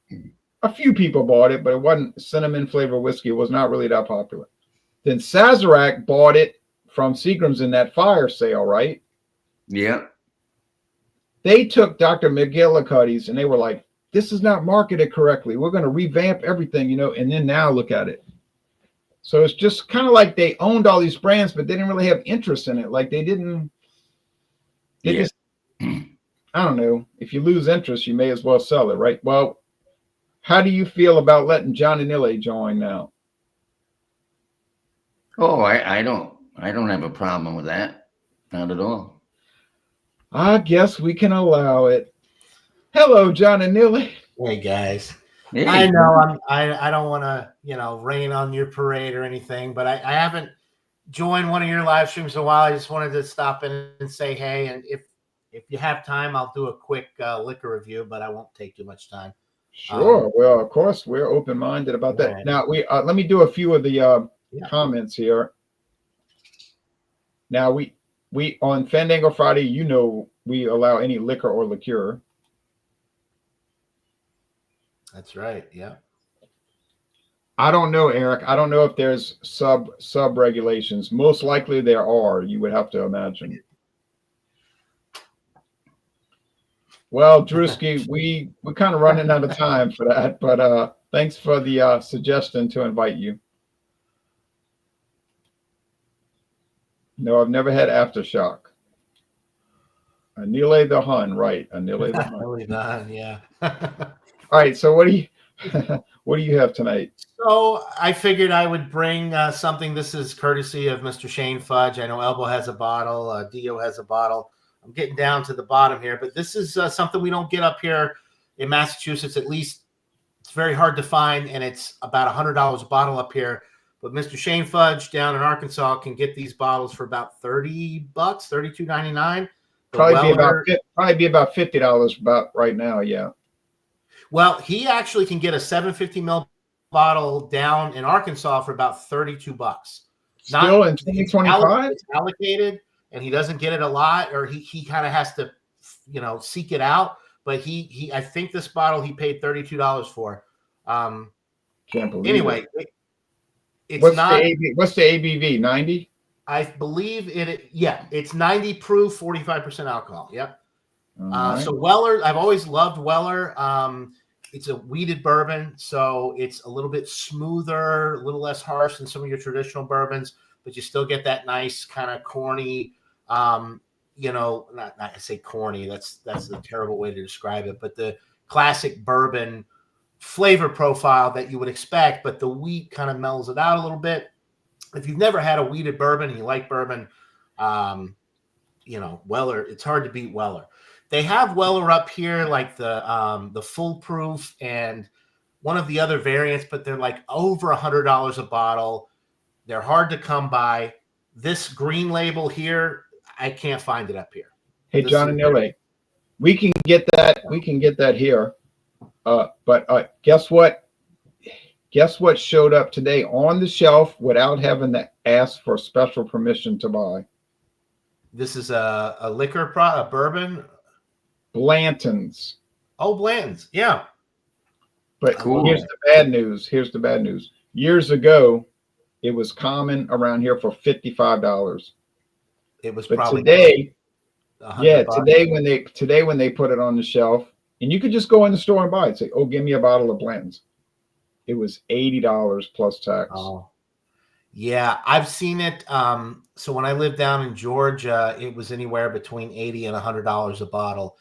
a few people bought it, but it wasn't cinnamon flavored whiskey. It was not really that popular. Then Sazerac bought it from Seagram's in that fire sale, right? Yeah. They took Dr. McGillicuddy's and they were like, this is not marketed correctly. We're going to revamp everything, and then now look at it. So it's just kind of like they owned all these brands, but they didn't really have interest in it. Like they just, I don't know. If you lose interest, you may as well sell it, right? Well, how do you feel about letting John and Nille join now? Oh, I don't have a problem with that. Not at all. I guess we can allow it. Hello, John and Nille. Hey guys. Hey. I know I don't want to, rain on your parade or anything, but I haven't joined one of your live streams in a while. I just wanted to stop in and say hey, and if you have time, I'll do a quick liquor review, but I won't take too much time. Sure. Well, of course, we're open-minded about that. Right. Now, let me do a few of the comments here. Now, we on Fandango Friday, we allow any liquor or liqueur. That's right. Yeah. I don't know, Eric. I don't know if there's sub regulations. Most likely there are. You would have to imagine. Well, Drewski, we kind of running out of time for that, but thanks for the suggestion to invite you. No, I've never had aftershock. Anile the Hun, right? Anile the Hun. Really done, yeah. All right, so what do you have tonight? So I figured I would bring something. This is courtesy of Mr. Shane Fudge. I know Elbow has a bottle. Dio has a bottle. I'm getting down to the bottom here, but this is something we don't get up here in Massachusetts. At least it's very hard to find, and it's about $100 a bottle up here. But Mr. Shane Fudge down in Arkansas can get these bottles for about $30, $32.99. Probably be about $50 about right now. Yeah. Well, he actually can get a 750 ml bottle down in Arkansas for about $32. Still in 2025? It's allocated, and he doesn't get it a lot, or he kind of has to, seek it out. But he I think this bottle he paid $32 for. Can't believe Anyway, it. It's what's not. What's the ABV? 90? I believe it. Yeah, it's 90 proof, 45% alcohol. Yep. Right. So Weller, I've always loved Weller. It's a wheated bourbon, so it's a little bit smoother, a little less harsh than some of your traditional bourbons, but you still get that nice kind of corny. Not I say corny. That's a terrible way to describe it, but the classic bourbon flavor profile that you would expect, but the wheat kind of mellows it out a little bit. If you've never had a wheated bourbon and you like bourbon, Weller, it's hard to beat Weller. They have Weller up here, like the foolproof and one of the other variants, but they're like over $100 a bottle. They're hard to come by. This green label here, I can't find it up here. Hey, John and Nile, we can get that. We can get that here. But guess what? Guess what showed up today on the shelf without having to ask for special permission to buy? This is a liquor, a bourbon. Blanton's. Oh, Blanton's. Yeah. But Cool. Here's the bad news. Here's the bad news. Years ago, it was common around here for $55. It was but probably today, $100. today when they put it on the shelf, and you could just go in the store and buy it. Say, oh, give me a bottle of Blanton's. It was $80 plus tax. Oh, yeah, I've seen it. So when I lived down in Georgia, it was anywhere between $80 and $100 a bottle.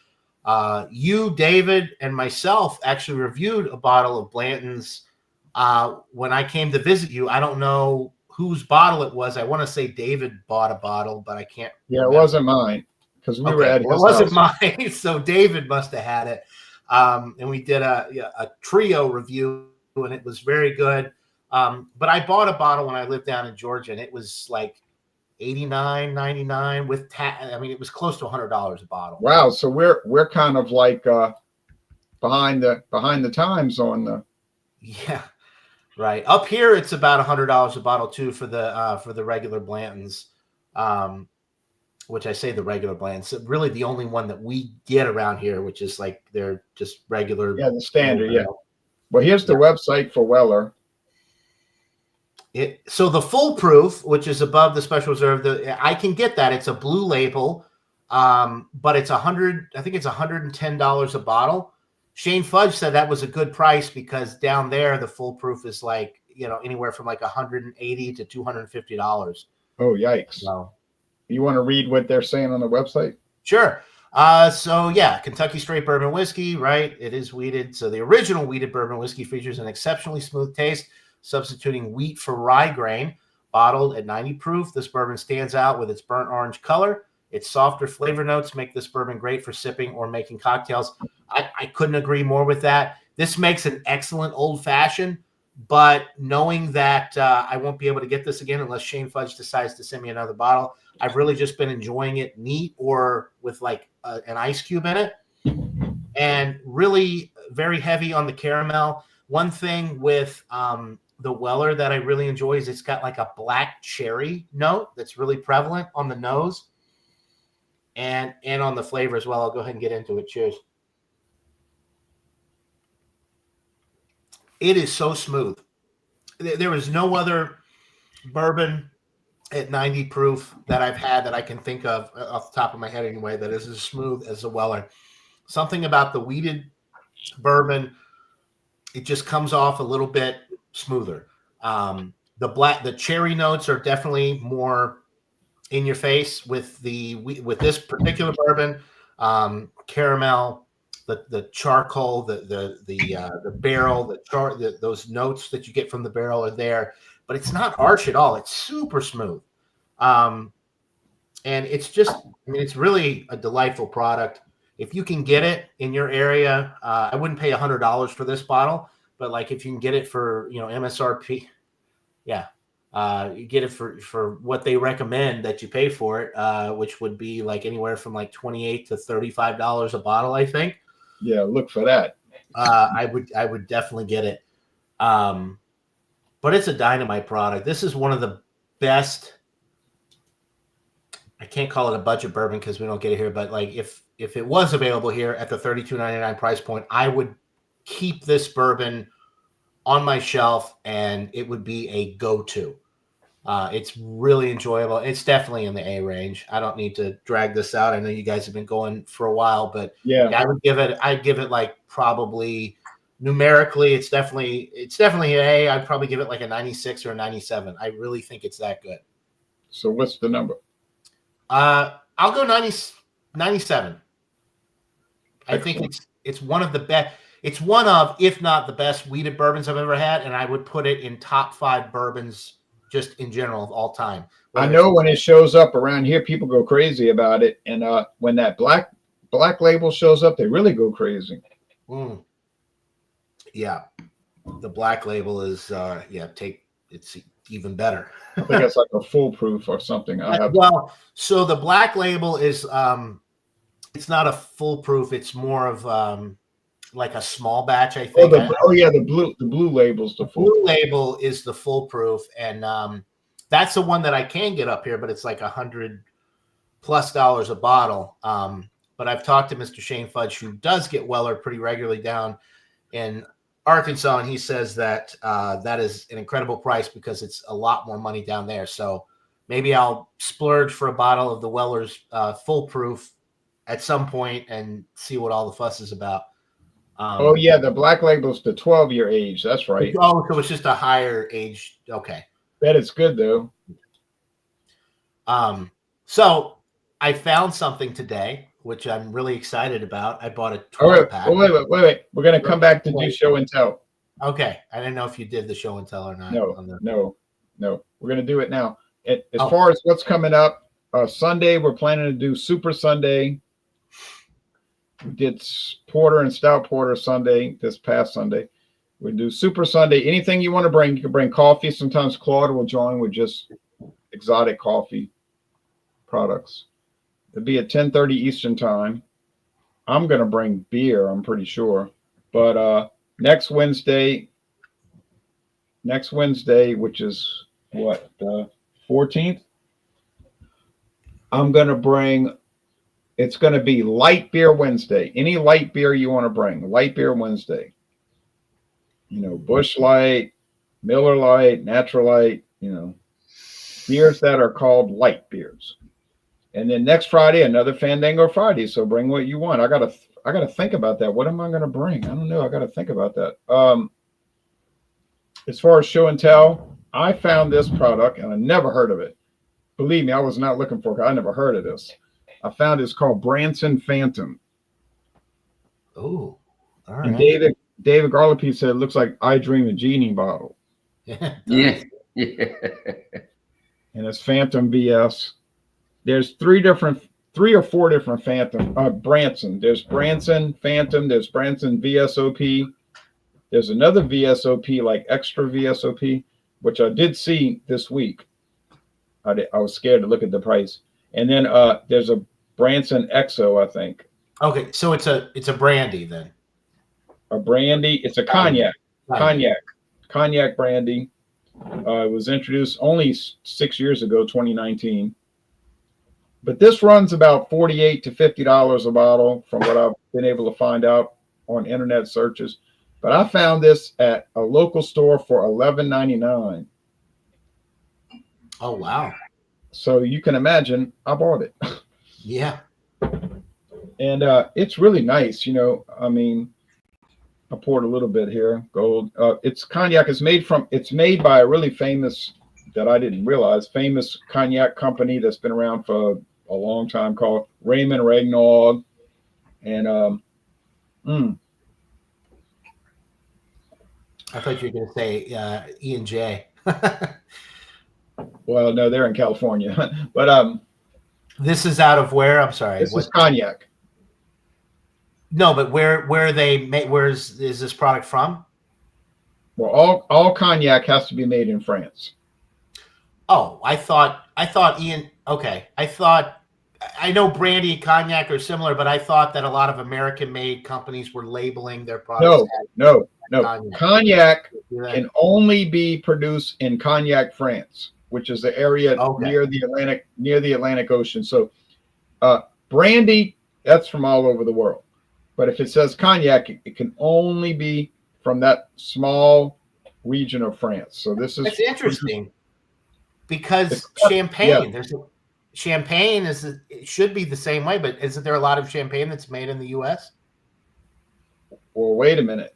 You, David, and myself actually reviewed a bottle of Blanton's when I came to visit you. I don't know whose bottle it was. I want to say David bought a bottle, but I can't. Yeah, remember. It wasn't mine because we were at his It wasn't house. mine, so David must have had it. And we did a trio review, and it was very good. But I bought a bottle when I lived down in Georgia, and it was like $89.99 with tax. I mean, it was close to $100 a bottle. Wow, so we're kind of like behind the times on the. Yeah, right. Up here, it's about $100 a bottle too for the regular Blanton's, which I say the regular Blanton's. Really, the only one that we get around here, which is like they're just regular. Yeah, the standard. Yeah. Well, here's the website for Weller. So the foolproof, which is above the special reserve, I can get that. It's a blue label, but it's $100. I think it's $110 a bottle. Shane Fudge said that was a good price because down there the foolproof is like anywhere from like $180 to $250. Oh, yikes! So, you want to read what they're saying on the website? Sure. So yeah, Kentucky straight bourbon whiskey, right? It is wheated. So the original wheated bourbon whiskey features an exceptionally smooth taste, substituting wheat for rye grain. Bottled at 90 proof, this bourbon stands out with its burnt orange color. Its softer flavor notes make this bourbon great for sipping or making cocktails. I couldn't agree more with that. This makes an excellent old fashioned, but knowing that I won't be able to get this again unless Shane Fudge decides to send me another bottle, I've really just been enjoying it neat or with like an ice cube in it, and really very heavy on the caramel. One thing with the Weller that I really enjoy is it's got like a black cherry note that's really prevalent on the nose and on the flavor as well. I'll go ahead and get into it. Cheers. It is so smooth. There is no other bourbon at 90 proof that I've had that I can think of off the top of my head anyway that is as smooth as the Weller. Something about the wheated bourbon, it just comes off a little bit smoother. The cherry notes are definitely more in your face with this particular bourbon. Caramel, the charcoal, the barrel, those notes that you get from the barrel are there, but it's not harsh at all. It's super smooth. And it's just, it's really a delightful product. If you can get it in your area, I wouldn't pay $100 for this bottle, but like if you can get it for, MSRP, yeah, You get it for what they recommend that you pay for it, which would be like anywhere from like $28 to $35 a bottle, I think. Yeah, look for that. I would definitely get it. But it's a dynamite product. This is one of the best. I can't call it a budget bourbon because we don't get it here, but like if it was available here at the $32.99 price point, I would keep this bourbon on my shelf and it would be a go-to. It's really enjoyable. It's definitely in the A range. I don't need to drag this out. I know you guys have been going for a while, but Yeah. I'd give it like probably numerically, it's definitely an A. I'd probably give it like a 96 or a 97. I really think it's that good. So what's the number? I'll go 97. I Excellent. think it's one of the best. It's one of, if not the best wheated bourbons I've ever had, and I would put it in top 5 bourbons just in general of all time. I know when it shows up around here, people go crazy about it, and when that black label shows up, they really go crazy. Yeah, the black label is it's even better. I think it's like a foolproof or something. So the black label is it's not a foolproof. It's more of like a small batch, I think. The blue label's the foolproof. Blue label is the foolproof, and that's the one that I can get up here, but it's like $100+ a bottle. But I've talked to Mr. Shane Fudge, who does get Weller pretty regularly down in Arkansas, and he says that that is an incredible price because it's a lot more money down there. So maybe I'll splurge for a bottle of the Weller's foolproof at some point and see what all the fuss is about. The black label's the 12-year age. That's right. Oh, so it's just a higher age. Okay. Bet it's good though. So I found something today, which I'm really excited about. I bought a 12-pack. Wait. We're gonna come back to do show and tell. Okay. I didn't know if you did the show and tell or not. No. We're gonna do it now. As far as what's coming up, Sunday, we're planning to do Super Sunday. We did porter and stout porter Sunday, this past Sunday. We do Super Sunday. Anything you want to bring, you can bring coffee. Sometimes Claude will join with just exotic coffee products. It'll be at 10:30 Eastern time. I'm going to bring beer, I'm pretty sure. But next Wednesday, which is what, the 14th, I'm going to bring, it's going to be light beer Wednesday. Any light beer you want to bring, light beer Wednesday. Busch Light, Miller Light, Natural Light, beers that are called light beers. And then next Friday, another Fandango Friday. So bring what you want. I gotta think about that. What am I gonna bring? I don't know. I gotta think about that. As far as show and tell, I found this product and I never heard of it. Believe me, I was not looking for it. I never heard of this. I found it's called Branson Phantom. Oh, all right. And David Garlipe said it looks like I Dream a Genie bottle. Yeah. And it's Phantom BS. There's 3 or 4 different Phantom Branson. There's Branson Phantom. There's Branson VSOP. There's another VSOP, like extra VSOP, which I did see this week. I was scared to look at the price. And then there's a Branson XO, I think. Okay, so it's a brandy then. A brandy. It's a cognac brandy. It was introduced only 6 years ago, 2019. But this runs about $48 to $50 a bottle from what I've been able to find out on internet searches. But I found this at a local store for $11.99. Oh, wow. So you can imagine I bought it. Yeah. And it's really nice. I mean, I poured a little bit here, gold. It's cognac. It's made by a really famous, that I didn't realize, famous cognac company that's been around for a long time called Raymond Regnault. And I thought you were going to say E&J. Well, no, they're in California. But this is out of where? I'm sorry. This is cognac. No, but where they make? Is this product from? Well, all cognac has to be made in France. Oh, I thought Ian. Okay, I know brandy and cognac are similar, but I thought that a lot of American-made companies were labeling their products No, no, as no. cognac. Cognac You know that? can only be produced in Cognac, France, which is the area Okay. near the Atlantic Ocean. So brandy, that's from all over the world. But if it says cognac, it can only be from that small region of France. So this is It's interesting it's because yeah. champagne. Champagne it should be the same way, but isn't there a lot of champagne that's made in the U.S.? Well, wait a minute.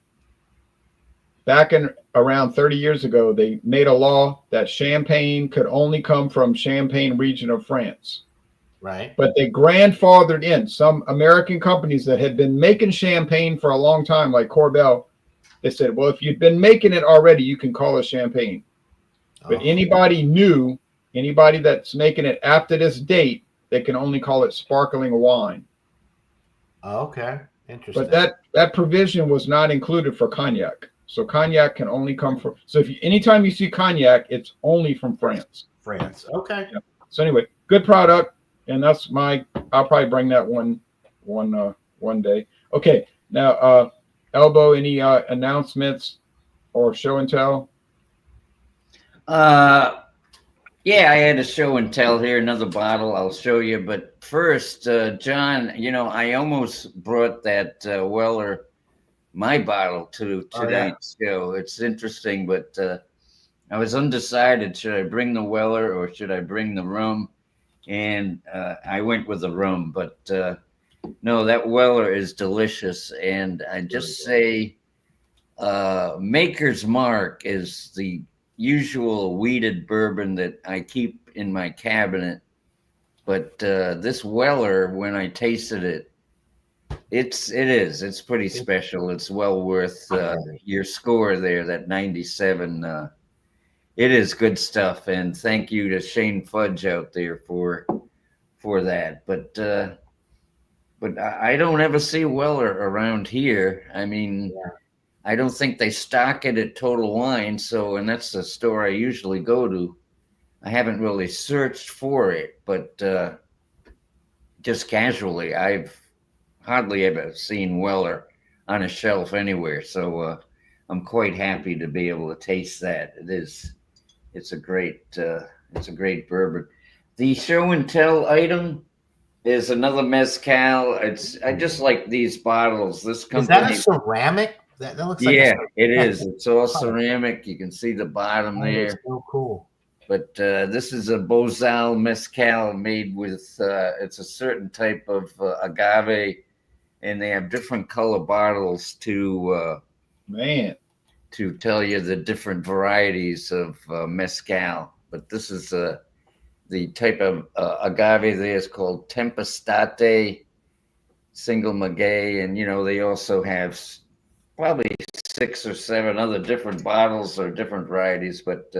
Back in around 30 years ago, they made a law that champagne could only come from Champagne region of France. Right. But they grandfathered in some American companies that had been making champagne for a long time, like Corbel. They said, well, if you've been making it already, you can call it champagne. But anybody that's making it after this date, they can only call it sparkling wine. Okay. Interesting. But that provision was not included for cognac. So cognac can only come from. So anytime you see cognac, it's only from France. France. Okay. Yeah. So anyway, good product, and that's I'll probably bring that one day. Okay, now Elbow, any announcements or show and tell? Yeah, I had a show and tell here, another bottle I'll show you. But first, John, I almost brought that Weller, my bottle, to tonight's show. It's interesting, but I was undecided. Should I bring the Weller or should I bring the rum? And I went with the rum. But no, that Weller is delicious. And I just say Maker's Mark is the usual weeded bourbon that I keep in my cabinet, but this Weller, when I tasted it, it's pretty special. It's well worth your score there, that 97. It is good stuff, and thank you to Shane Fudge out there for that. But I don't ever see Weller around here. I mean. Yeah. I don't think they stock it at Total Wine, and that's the store I usually go to. I haven't really searched for it, but just casually, I've hardly ever seen Weller on a shelf anywhere. So I'm quite happy to be able to taste that. It's a great bourbon. The show and tell item is another mezcal. I just like these bottles. This company. Is that a ceramic? That looks like it is. It's all ceramic. You can see the bottom there. It's so cool. But this is a Bozal mezcal made with it's a certain type of agave, and they have different color bottles to tell you the different varieties of mezcal. But this is the type of agave there is called Tempestate Single Maguey, and they also have probably 6 or 7 other different bottles or different varieties, but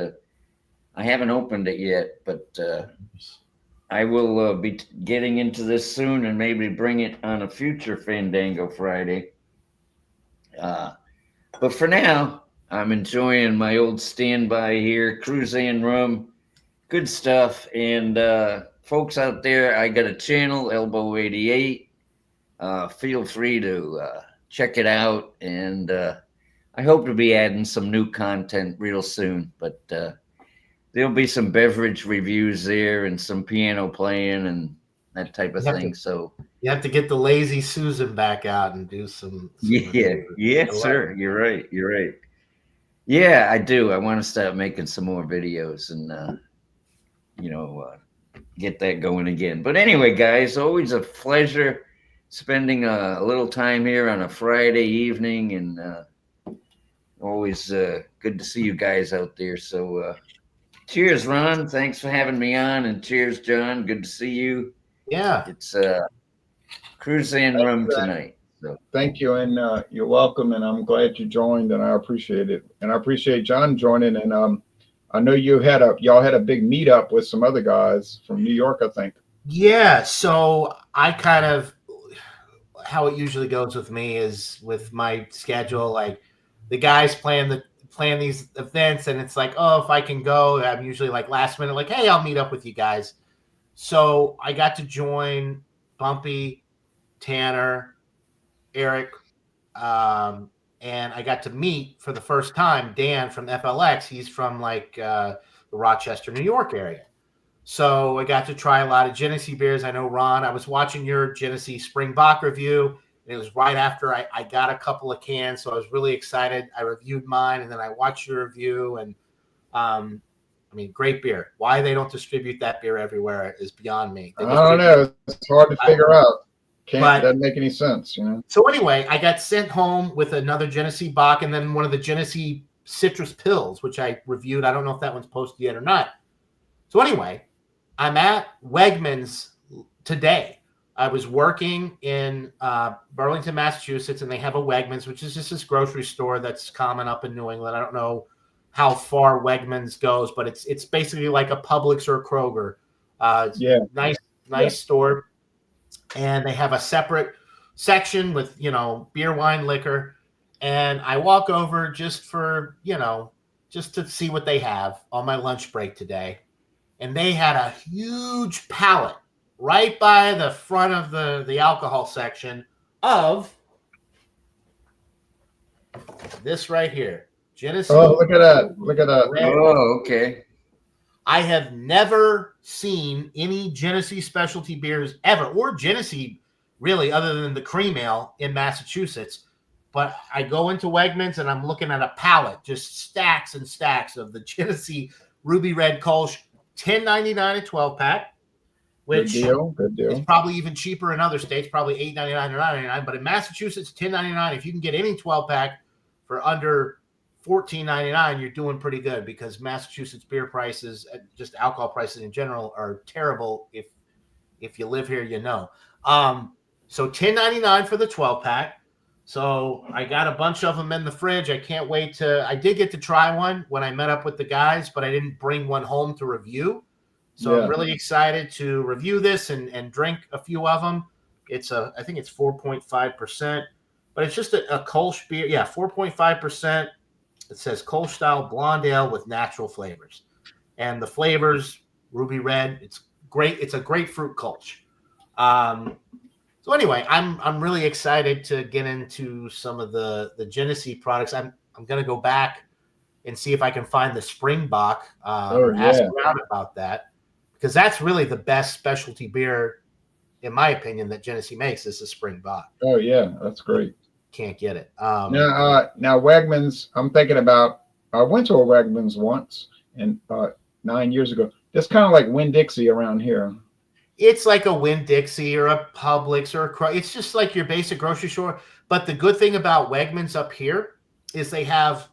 I haven't opened it yet. But I will be getting into this soon and maybe bring it on a future Fandango Friday. But for now, I'm enjoying my old standby here, Cruzan rum, good stuff. And folks out there, I got a channel, Elbow 88. Feel free to check it out, and I hope to be adding some new content real soon. But there'll be some beverage reviews there and some piano playing and that type of thing. So you have to get the Lazy Susan back out and do some yeah, sir. You're right. Yeah, I do. I want to start making some more videos and get that going again. But anyway, guys, always a pleasure spending a little time here on a Friday evening, and always good to see you guys out there. So cheers, Ron. Thanks for having me on, and cheers, John. Good to see you. Yeah. It's Cruzan rum tonight. So. Thank you, and you're welcome, and I'm glad you joined, and I appreciate it. And I appreciate John joining, and I know y'all had a big meetup with some other guys from New York, I think. Yeah, so I kind of, how it usually goes with me is with my schedule, like the guys plan plan these events, and it's like, oh, if I can go, I'm usually like last minute, like, hey, I'll meet up with you guys. So I got to join Bumpy, Tanner, Eric, and I got to meet for the first time Dan from FLX. He's from like the Rochester, New York area. So I got to try a lot of Genesee beers. I know, Ron, I was watching your Genesee Spring Bach review. And it was right after I got a couple of cans, so I was really excited. I reviewed mine, and then I watched your review. And I mean, great beer. Why they don't distribute that beer everywhere is beyond me. I don't know. It's hard to figure out. Doesn't make any sense, you know. So anyway, I got sent home with another Genesee Bach and then one of the Genesee Citrus Pills, which I reviewed. I don't know if that one's posted yet or not. So anyway, I'm at Wegmans today. I was working in Burlington, Massachusetts, and they have a Wegmans, which is just this grocery store that's common up in New England. I don't know how far Wegmans goes, but it's basically like a Publix or a Kroger. Nice store. And they have a separate section with, you know, beer, wine, liquor. And I walk over just for, you know, just to see what they have on my lunch break today. And they had a huge pallet right by the front of the alcohol section of this right here. Genesee. Oh, look at that. Look at that. Oh, okay. I have never seen any Genesee specialty beers ever, or Genesee really, other than the cream ale in Massachusetts. But I go into Wegmans and I'm looking at a pallet, just stacks and stacks of the Genesee Ruby Red Kolsch, $10.99 a 12-pack, which Good deal. is probably even cheaper in other states, probably $8.99 or $9.99. But in Massachusetts, $10.99. If you can get any 12-pack for under $14.99, you're doing pretty good, because Massachusetts beer prices, just alcohol prices in general, are terrible. If you live here, you know. So $10.99 for the 12-pack. So I got a bunch of them in the fridge. I can't wait to. I did get to try one when I met up with the guys, but I didn't bring one home to review. So I'm really excited to review this and drink a few of them. I think it's 4.5%, but it's just a Kolsch beer. Yeah, 4.5%. It says Kolsch style blonde ale with natural flavors, and the flavors ruby red. It's great. It's a grapefruit Kolsch. So anyway, I'm really excited to get into some of the Genesee products. I'm gonna go back and see if I can find the Springbok or ask around about that, because that's really the best specialty beer, in my opinion, that Genesee makes is the Springbok. Oh yeah, that's great. Can't get it. Now Wegmans. I'm thinking about. I went to a Wegmans once, and 9 years ago. That's kind of like Winn-Dixie around here. It's like a Winn-Dixie or a Publix or it's just like your basic grocery store. But the good thing about Wegmans up here is they have,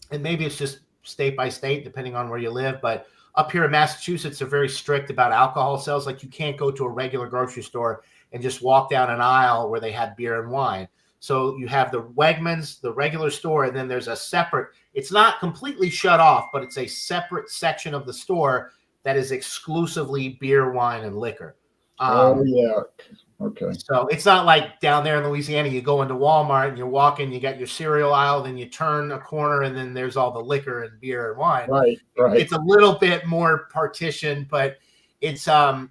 and maybe it's just state by state, depending on where you live, but up here in Massachusetts, they're very strict about alcohol sales. Like, you can't go to a regular grocery store and just walk down an aisle where they have beer and wine. So you have the Wegmans, the regular store, and then there's a separate, it's not completely shut off, but it's a separate section of the store that is exclusively beer, wine, and liquor. Okay. So it's not like down there in Louisiana, you go into Walmart and you're walking, you got your cereal aisle, then you turn a corner and then there's all the liquor and beer and wine. Right. It's a little bit more partitioned, but it's, I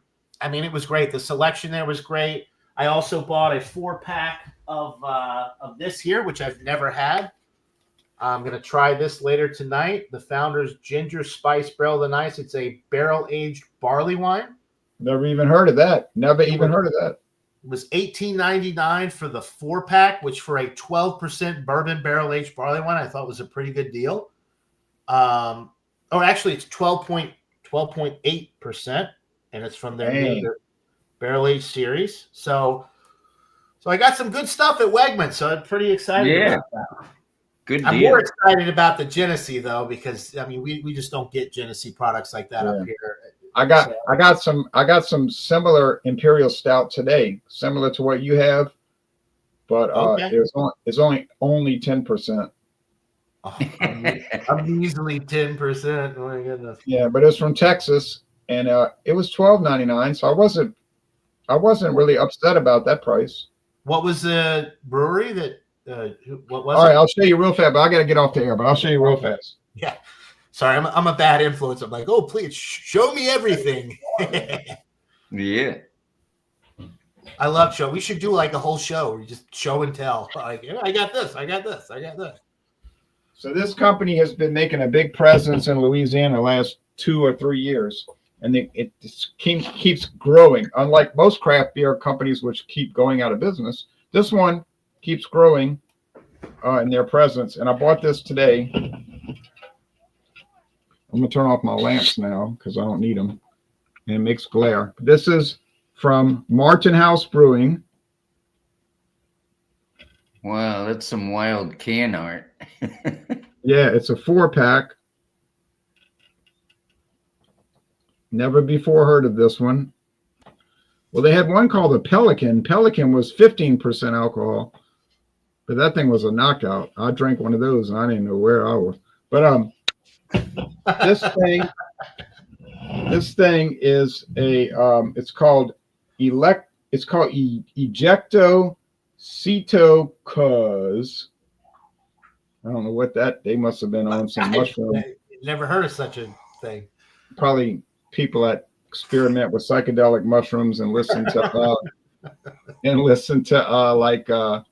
mean, it was great. The selection there was great. I also bought a 4-pack of this here, which I've never had. I'm going to try this later tonight. The Founder's Ginger Spice Barrel of the Nice. It's a barrel-aged barley wine. Never even heard of that. It was $18.99 for the 4-pack, which for a 12% bourbon barrel-aged barley wine, I thought was a pretty good deal. Actually, it's 12.8%, and it's from their barrel-aged series. So I got some good stuff at Wegmans, so I'm pretty excited about that. Good deal. I'm more excited about the Genesee, though, because I mean we just don't get Genesee products like that up here. I got some similar Imperial Stout today, similar to what you have, but it's only 10%. I'm easily 10%. Oh my goodness. Yeah, but it's from Texas, and it was $12.99, so I wasn't really upset about that price. What was the brewery that? What was All it? right, I'll show you real fast, but I got to get off the air. But I'll show you real fast. Yeah. Sorry, I'm a bad influence. I'm like, oh, please show me everything. Yeah. I love show. We should do like a whole show where you just show and tell. Like, I got this, I got this, I got this. So this company has been making a big presence in Louisiana the last 2 or 3 years, and it keeps growing. Unlike most craft beer companies, which keep going out of business, this one keeps growing in their presence. And I bought this today. I'm gonna turn off my lamps now because I don't need them, and it makes glare. This is from Martin House Brewing. Wow, that's some wild can art. Yeah, it's a 4-pack. Never before heard of this one. Well, they had one called the Pelican. Pelican was 15% alcohol, but that thing was a knockout. I drank one of those and I didn't know where I was. But this thing is a it's called Ejecto Ceto Cuz. I don't know what that, they must have been on some mushroom. Never heard of such a thing. Probably people that experiment with psychedelic mushrooms and listen to Listen to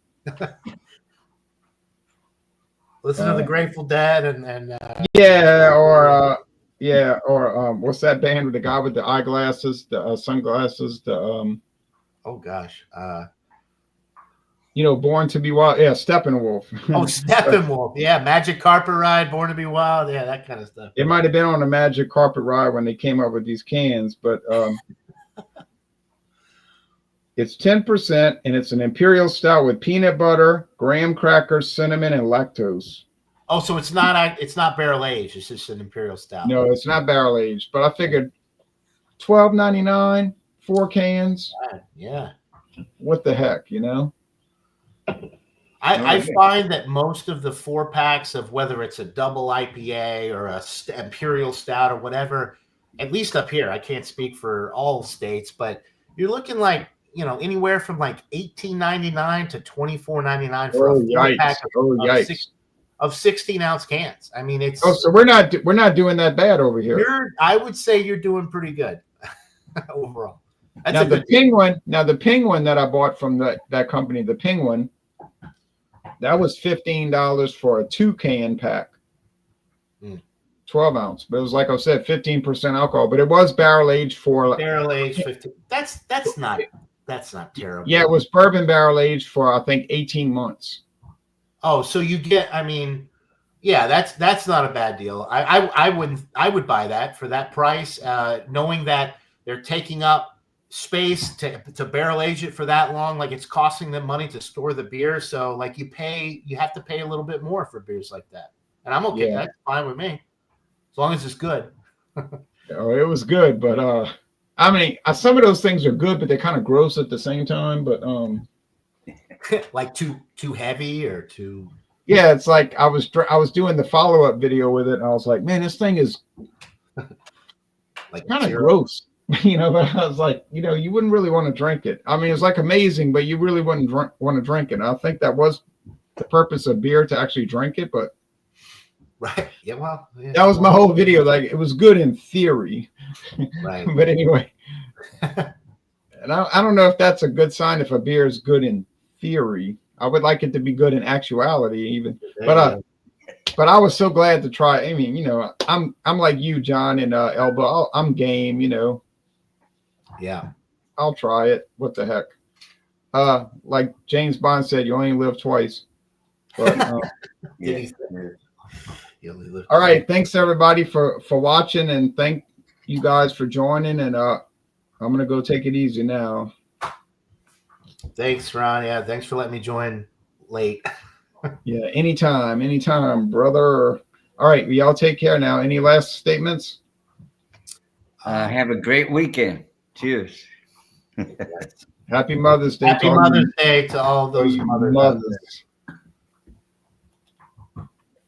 the Grateful Dead and what's that band with the guy with the eyeglasses, the sunglasses, the oh gosh, Born to Be Wild. Yeah, Steppenwolf. Oh, Steppenwolf. Yeah, Magic Carpet Ride, Born to Be Wild. Yeah, that kind of stuff. It might have been on the Magic Carpet Ride when they came up with these cans, but it's 10% and it's an imperial stout with peanut butter, graham crackers, cinnamon, and lactose. Oh, so it's not barrel aged. It's just an imperial stout. No, it's not barrel aged, but I figured $12.99, 4 cans. Yeah. What the heck, I find that most of the 4-packs of whether it's a double IPA or a imperial stout or whatever, at least up here, I can't speak for all states, but you're looking like anywhere from like $18.99 to $24.99 for a 4-pack of 16-ounce cans. I mean, it's so we're not doing that bad over here. I would say you're doing pretty good overall. Now the Penguin that I bought from that company, the Penguin, that was $15 for a 2-can pack, 12 ounce. But it was, like I said, 15% alcohol. But it was barrel aged 15. That's not terrible. Yeah, it was bourbon barrel aged for I think 18 months. Oh, so you get? I mean, yeah, that's not a bad deal. I would buy that for that price, knowing that they're taking up space to barrel age it for that long. Like, it's costing them money to store the beer, so like you have to pay a little bit more for beers like that, and I'm okay. Yeah. That's fine with me as long as it's good. Oh, it was good, but I mean, some of those things are good, but they're kind of gross at the same time. But like too heavy or too. Yeah, it's like I was doing the follow-up video with it, and I was like, man, this thing is like kind of gross. But I was like, you wouldn't really want to drink it. I mean, it's like amazing, but you really wouldn't want to drink it. And I think that was the purpose of beer, to actually drink it. But right, yeah, well, yeah. That was my whole video. Like, it was good in theory, right? But anyway, and I don't know if that's a good sign if a beer is good in theory. I would like it to be good in actuality, even. But I was so glad to try. I mean, I'm like you, John, and Elba. I'm game. Yeah, I'll try it. What the heck? Like James Bond said, you only live twice. But, yeah. All right. Thanks everybody for watching, and thank you guys for joining. And I'm gonna go take it easy now. Thanks, Ron. Yeah, thanks for letting me join late. Yeah, anytime, brother. All right, y'all take care now. Any last statements? Have a great weekend. Cheers. Happy Mother's Day. Happy Mother's Day to all those mothers.